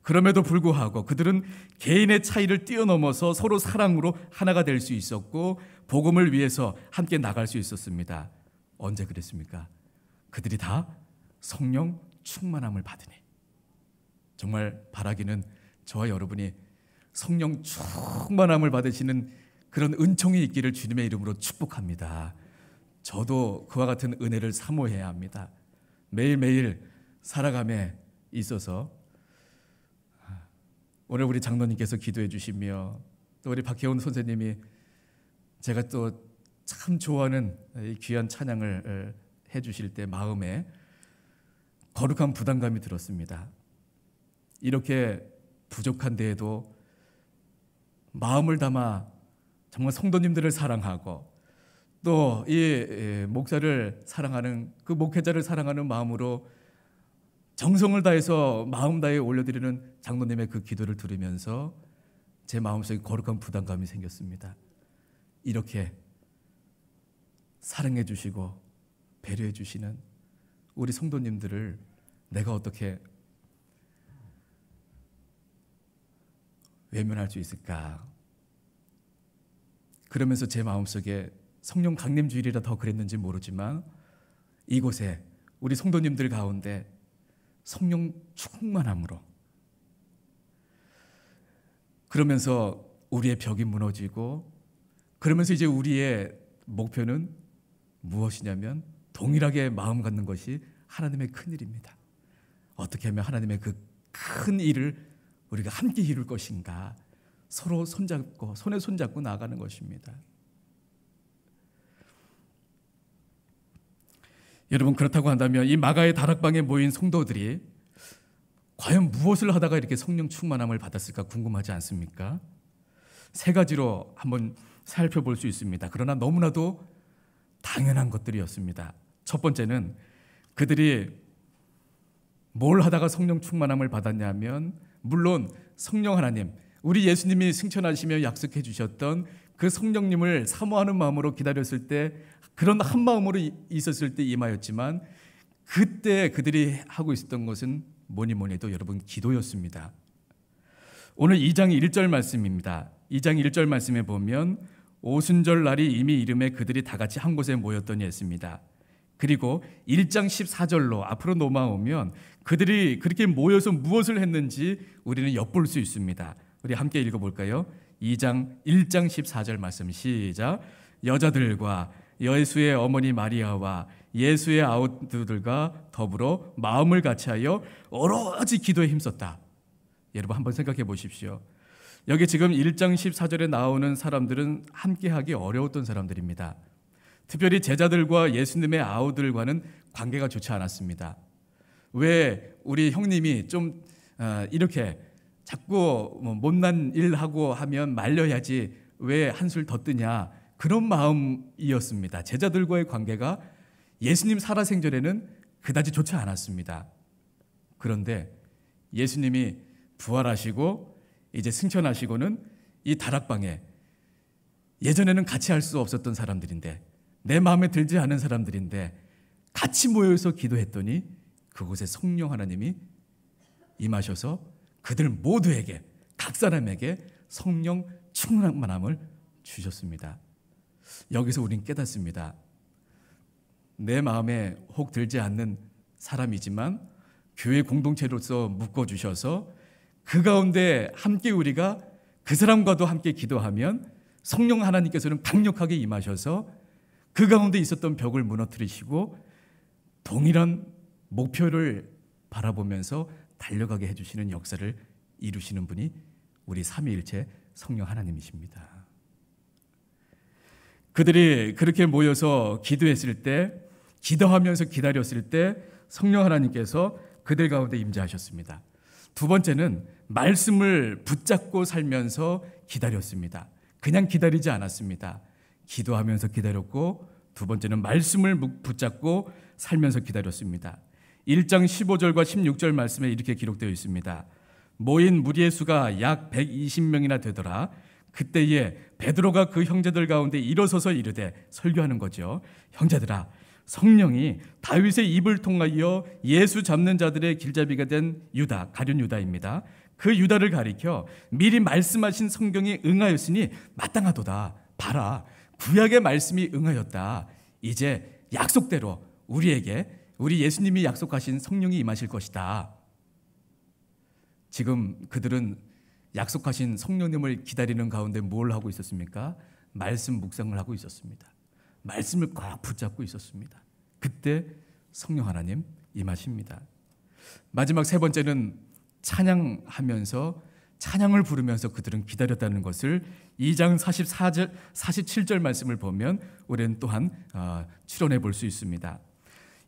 그럼에도 불구하고 그들은 개인의 차이를 뛰어넘어서 서로 사랑으로 하나가 될 수 있었고 복음을 위해서 함께 나갈 수 있었습니다. 언제 그랬습니까? 그들이 다 성령 충만함을 받으니. 정말 바라기는 저와 여러분이 성령 충만함을 받으시는 그런 은총이 있기를 주님의 이름으로 축복합니다. 저도 그와 같은 은혜를 사모해야 합니다. 매일매일 살아감에 있어서 오늘 우리 장로님께서 기도해 주시며 또 우리 박혜원 선생님이 제가 또 참 좋아하는 이 귀한 찬양을 해 주실 때 마음에 거룩한 부담감이 들었습니다. 이렇게 부족한 데에도 마음을 담아 정말 성도님들을 사랑하고 또 이 목사를 사랑하는, 그 목회자를 사랑하는 마음으로 정성을 다해서 마음 다해 올려드리는 장로님의 그 기도를 들으면서 제 마음속에 거룩한 부담감이 생겼습니다. 이렇게 사랑해 주시고 배려해 주시는 우리 성도님들을 내가 어떻게 외면할 수 있을까? 그러면서 제 마음속에 성령 강림 주일이라 더 그랬는지 모르지만 이곳에 우리 성도님들 가운데 성령 충만함으로, 그러면서 우리의 벽이 무너지고, 그러면서 이제 우리의 목표는 무엇이냐면 동일하게 마음 갖는 것이 하나님의 큰 일입니다. 어떻게 하면 하나님의 그 큰 일을 우리가 함께 이룰 것인가, 서로 손잡고 손에 손잡고 나아가는 것입니다. 여러분, 그렇다고 한다면 이 마가의 다락방에 모인 성도들이 과연 무엇을 하다가 이렇게 성령 충만함을 받았을까 궁금하지 않습니까? 세 가지로 한번 살펴볼 수 있습니다. 그러나 너무나도 당연한 것들이었습니다. 첫 번째는 그들이 뭘 하다가 성령 충만함을 받았냐면, 물론 성령 하나님, 우리 예수님이 승천하시며 약속해 주셨던 그 성령님을 사모하는 마음으로 기다렸을 때, 그런 한 마음으로 있었을 때 임하였지만, 그때 그들이 하고 있었던 것은 뭐니 해도 여러분 기도였습니다. 오늘 2장 1절 말씀입니다. 2장 1절 말씀에 보면 오순절 날이 이미 이름에 그들이 다 같이 한 곳에 모였더니 했습니다. 그리고 1장 14절로 앞으로 넘어오면 그들이 그렇게 모여서 무엇을 했는지 우리는 엿볼 수 있습니다. 우리 함께 읽어볼까요? 1장 14절 말씀 시작. 여자들과 예수의 어머니 마리아와 예수의 아우들과 더불어 마음을 같이하여 오로지 기도에 힘썼다. 여러분 한번 생각해 보십시오. 여기 지금 1장 14절에 나오는 사람들은 함께하기 어려웠던 사람들입니다. 특별히 제자들과 예수님의 아우들과는 관계가 좋지 않았습니다. 왜 우리 형님이 좀 이렇게 자꾸 못난 일하고 하면 말려야지 왜 한술 더 뜨냐, 그런 마음이었습니다. 제자들과의 관계가 예수님 살아생전에는 그다지 좋지 않았습니다. 그런데 예수님이 부활하시고 이제 승천하시고는 이 다락방에 예전에는 같이 할 수 없었던 사람들인데, 내 마음에 들지 않은 사람들인데 같이 모여서 기도했더니 그곳에 성령 하나님이 임하셔서 그들 모두에게, 각 사람에게 성령 충만함을 주셨습니다. 여기서 우린 깨닫습니다. 내 마음에 혹 들지 않는 사람이지만 교회 공동체로서 묶어주셔서 그 가운데 함께 우리가 그 사람과도 함께 기도하면 성령 하나님께서는 강력하게 임하셔서 그 가운데 있었던 벽을 무너뜨리시고 동일한 목표를 바라보면서 달려가게 해주시는 역사를 이루시는 분이 우리 삼위일체 성령 하나님이십니다. 그들이 그렇게 모여서 기도했을 때, 기도하면서 기다렸을 때 성령 하나님께서 그들 가운데 임재하셨습니다. 두 번째는 말씀을 붙잡고 살면서 기다렸습니다. 그냥 기다리지 않았습니다. 기도하면서 기다렸고, 두 번째는 말씀을 붙잡고 살면서 기다렸습니다. 1장 15절과 16절 말씀에 이렇게 기록되어 있습니다. 모인 무리의 수가 약 120명이나 되더라. 그때에 베드로가 그 형제들 가운데 일어서서 이르되, 설교하는 거죠. 형제들아, 성령이 다윗의 입을 통하여 예수 잡는 자들의 길잡이가 된 유다, 가룟 유다입니다. 그 유다를 가리켜 미리 말씀하신 성경이 응하였으니 마땅하도다. 봐라, 구약의 말씀이 응하였다. 이제 약속대로 우리에게 우리 예수님이 약속하신 성령이 임하실 것이다. 지금 그들은 약속하신 성령님을 기다리는 가운데 뭘 하고 있었습니까? 말씀 묵상을 하고 있었습니다. 말씀을 꽉 붙잡고 있었습니다. 그때 성령 하나님 임하십니다. 마지막 세 번째는 찬양하면서, 찬양을 부르면서 그들은 기다렸다는 것을 2장 44절, 47절 말씀을 보면 우리는 또한 추론해 볼 수 있습니다.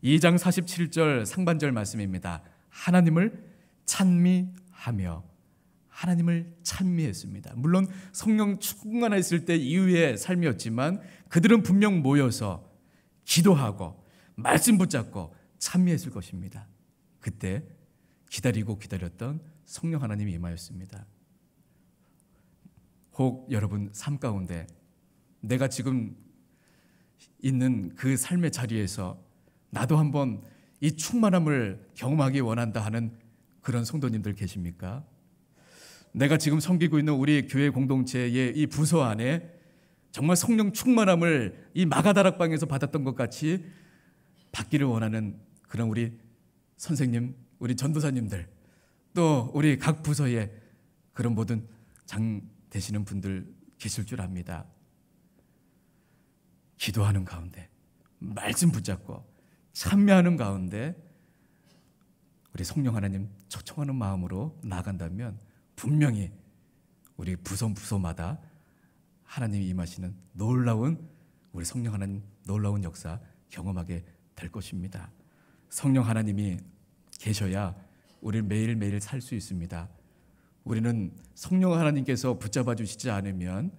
2장 47절 상반절 말씀입니다. 하나님을 찬미하며, 하나님을 찬미했습니다. 물론 성령 충만했을 때 이후의 삶이었지만 그들은 분명 모여서 기도하고 말씀 붙잡고 찬미했을 것입니다. 그때 기다리고 기다렸던 성령 하나님이 임하였습니다. 혹 여러분 삶 가운데 내가 지금 있는 그 삶의 자리에서 나도 한번 이 충만함을 경험하기 원한다 하는 그런 성도님들 계십니까? 내가 지금 섬기고 있는 우리 교회 공동체의 이 부서 안에 정말 성령 충만함을 이 마가다락방에서 받았던 것 같이 받기를 원하는 그런 우리 선생님, 우리 전도사님들, 또 우리 각 부서에 그런 모든 장 되시는 분들 계실 줄 압니다. 기도하는 가운데, 말씀 붙잡고 참여하는 가운데 우리 성령 하나님 초청하는 마음으로 나아간다면 분명히 우리 부서마다 하나님이 임하시는 놀라운, 우리 성령 하나님 놀라운 역사 경험하게 될 것입니다. 성령 하나님이 계셔야 우리는 매일매일 살 수 있습니다. 우리는 성령 하나님께서 붙잡아 주시지 않으면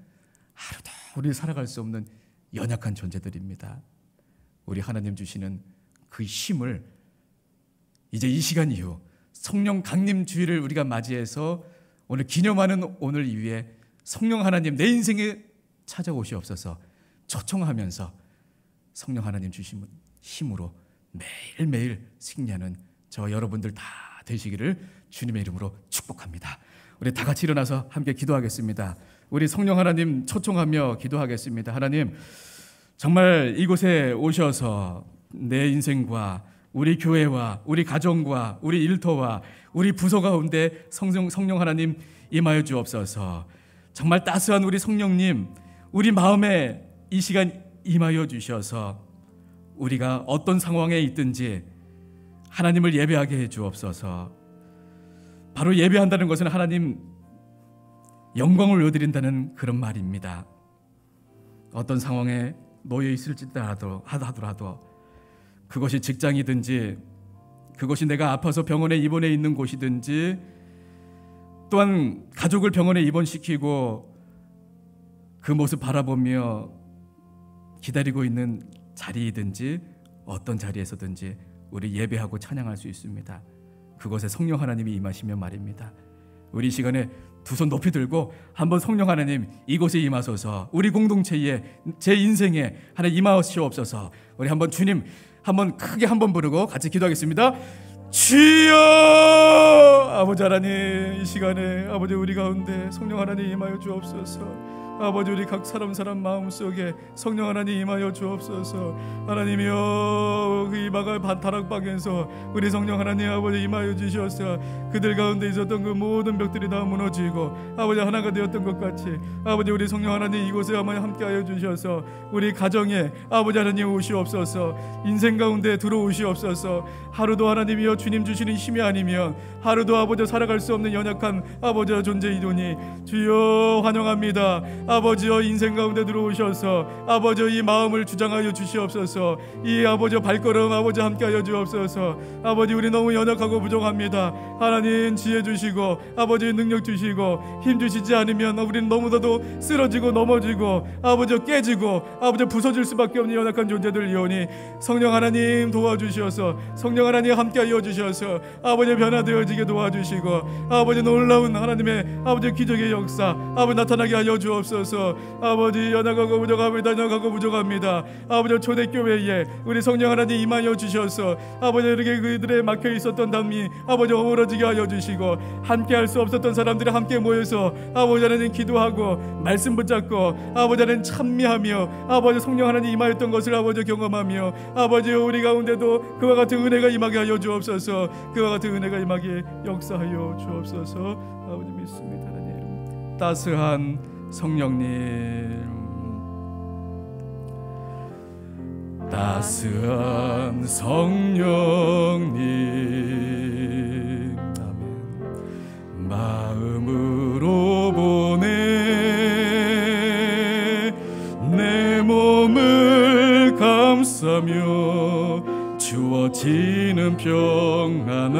하루도 우리 살아갈 수 없는 연약한 존재들입니다. 우리 하나님 주시는 그 힘을 이제 이 시간 이후 성령 강림 주일을 우리가 맞이해서 오늘 기념하는 오늘 이후에 성령 하나님 내 인생에 찾아오시옵소서 초청하면서 성령 하나님 주신 힘으로 매일매일 승리하는 저 여러분들 다 되시기를 주님의 이름으로 축복합니다. 우리 다 같이 일어나서 함께 기도하겠습니다. 우리 성령 하나님 초청하며 기도하겠습니다. 하나님, 정말 이곳에 오셔서 내 인생과 우리 교회와 우리 가정과 우리 일터와 우리 부서 가운데 성령 하나님 임하여 주옵소서. 정말 따스한 우리 성령님, 우리 마음에 이 시간 임하여 주셔서 우리가 어떤 상황에 있든지 하나님을 예배하게 해 주옵소서. 바로 예배한다는 것은 하나님 영광을 올려드린다는 그런 말입니다. 어떤 상황에 놓여 있을지라도 하더라도 그것이 직장이든지 그것이 내가 아파서 병원에 입원해 있는 곳이든지 또한 가족을 병원에 입원시키고 그 모습 바라보며 기다리고 있는 자리이든지 어떤 자리에서든지 우리 예배하고 찬양할 수 있습니다. 그것에 성령 하나님이 임하시면 말입니다. 우리 이 시간에 두 손 높이 들고 한번 성령 하나님 이곳에 임하소서, 우리 공동체에 제 인생에 하나님 임하시옵소서. 우리 한번 주님 한번 크게 한번 부르고 같이 기도하겠습니다. 주여! 아버지 하나님, 이 시간에 아버지 우리 가운데 성령 하나님 임하여 주옵소서. 아버지 우리 각 사람 마음속에 성령 하나님 임하여 주옵소서. 하나님이여, 이 마갈 다락방에서 우리 성령 하나님 아버지 임하여 주시옵소서. 그들 가운데 있었던 그 모든 벽들이 다 무너지고 아버지 하나가 되었던 것 같이 아버지 우리 성령 하나님 이곳에 함께하여 주셔서 우리 가정에 아버지 하나님 오시옵소서. 인생 가운데 들어오시옵소서. 하루도 하나님이여 주님 주시는 힘이 아니면 하루도 아버지 살아갈 수 없는 연약한 아버지와 존재이오니 주여 환영합니다. 아버지여 인생 가운데 들어오셔서 아버지여 이 마음을 주장하여 주시옵소서. 이 아버지여 발걸음 아버지 함께하여 주옵소서. 아버지 우리 너무 연약하고 부족합니다. 하나님 지혜 주시고 아버지 능력 주시고 힘 주시지 않으면 우리는 너무나도 쓰러지고 넘어지고 아버지여 깨지고 아버지여 부서질 수밖에 없는 연약한 존재들이오니 성령 하나님 도와주시어서 성령 하나님 함께하여 주셔서 아버지 변화되어지게 도와주시고 아버지 놀라운 하나님의 아버지 기적의 역사 아버지 나타나게 하여 주옵소서. 아버지 연약하고 부족합니다. 아버지 초대교회에 우리 성령 하나님 임하여 주셔서 아버지 이렇게 그들의 막혀 있었던 담이 아버지 어우러지게 하여 주시고 함께 할 수 없었던 사람들이 함께 모여서 아버지 하나님 기도하고 말씀 붙잡고 아버지 하나님 찬미하며 아버지 성령 하나님 임하였던 것을 아버지 경험하며 아버지 우리 가운데도 그와 같은 은혜가 임하게 하여 주옵소서. 그와 같은 은혜가 임하게 역사하여 주옵소서. 아버지 믿습니다. 하나님 따스한 성령님, 따스한 성령님, 아멘. 마음으로 보내 내 몸을 감싸며 주어지는 평안함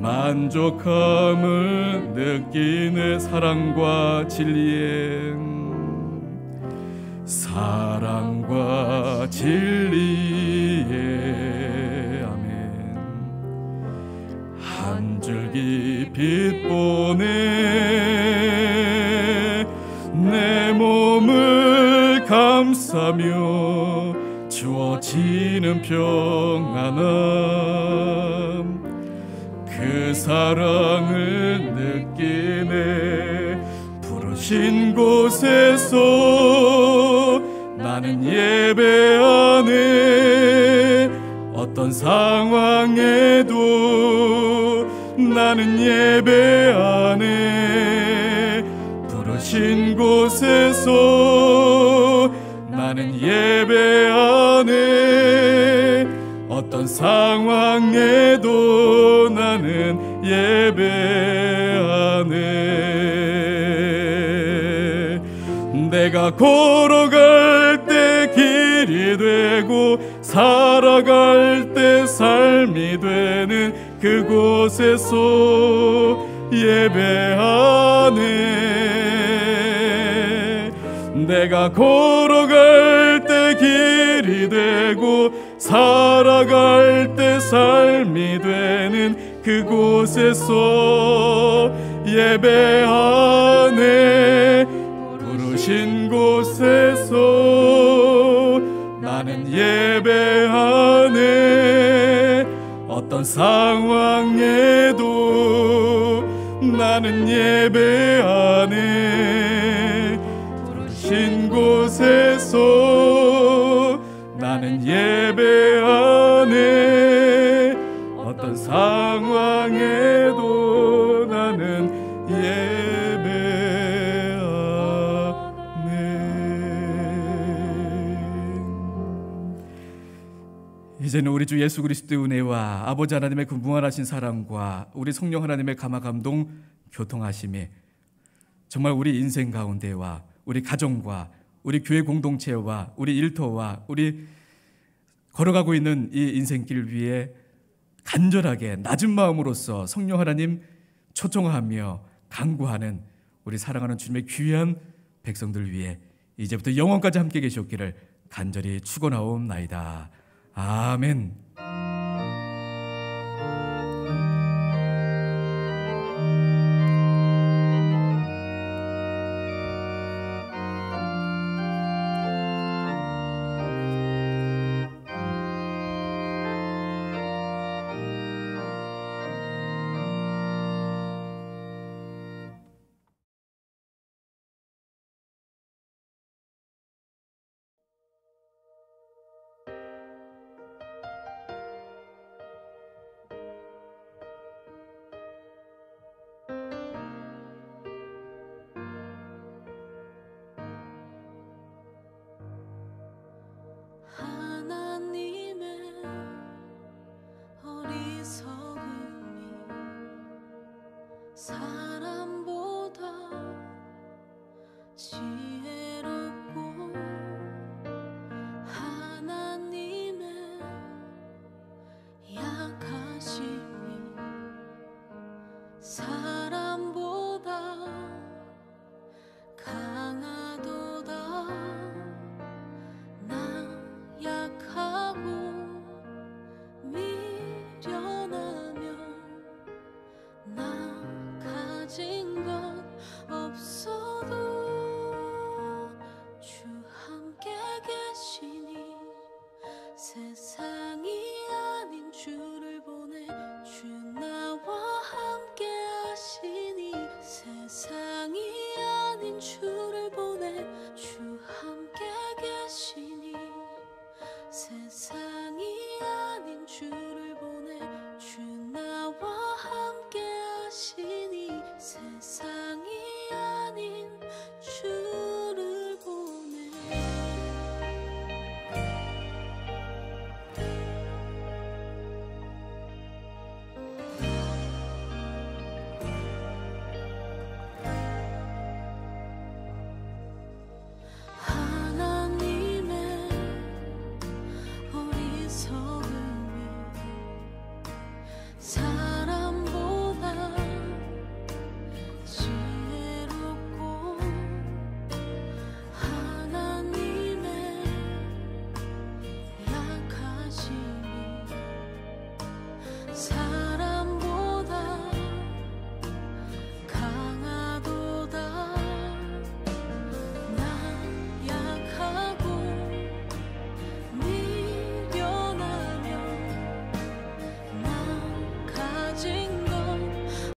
만족함을 느끼는 사랑과 진리에 아멘. 한 줄기 빛 보내 내 몸을 감싸며 주어지는 평안함 그 사랑을 느끼네. 부르신 곳에서 나는 예배하네. 어떤 상황에도 나는 예배하네. 부르신 곳에서 나는 예배하네. 어떤 상황에도 나는 예배하네. 내가 걸어갈 때 길이 되고 살아갈 때 삶이 되는 그곳에서 예배하네. 내가 걸어갈 때 길이 되고 살아갈 때 삶이 되는 그곳에서 예배하네. 부르신 곳에서 나는 예배하네. 어떤 상황에도 나는 예배하네. 부르신 곳에서 나는 예배하네. 어떤 상황에도 나는 이제는 우리 주 예수 그리스도의 은혜와 아버지 하나님의 그 무한하신 사랑과 우리 성령 하나님의 감화 감동 교통하심이 정말 우리 인생 가운데와 우리 가정과 우리 교회 공동체와 우리 일터와 우리 걸어가고 있는 이 인생길 위에 간절하게 낮은 마음으로서 성령 하나님 초청하며 간구하는 우리 사랑하는 주님의 귀한 백성들 위해 이제부터 영원까지 함께 계시옵기를 간절히 축원하옵나이다. 아멘. 하나님의 어리석음이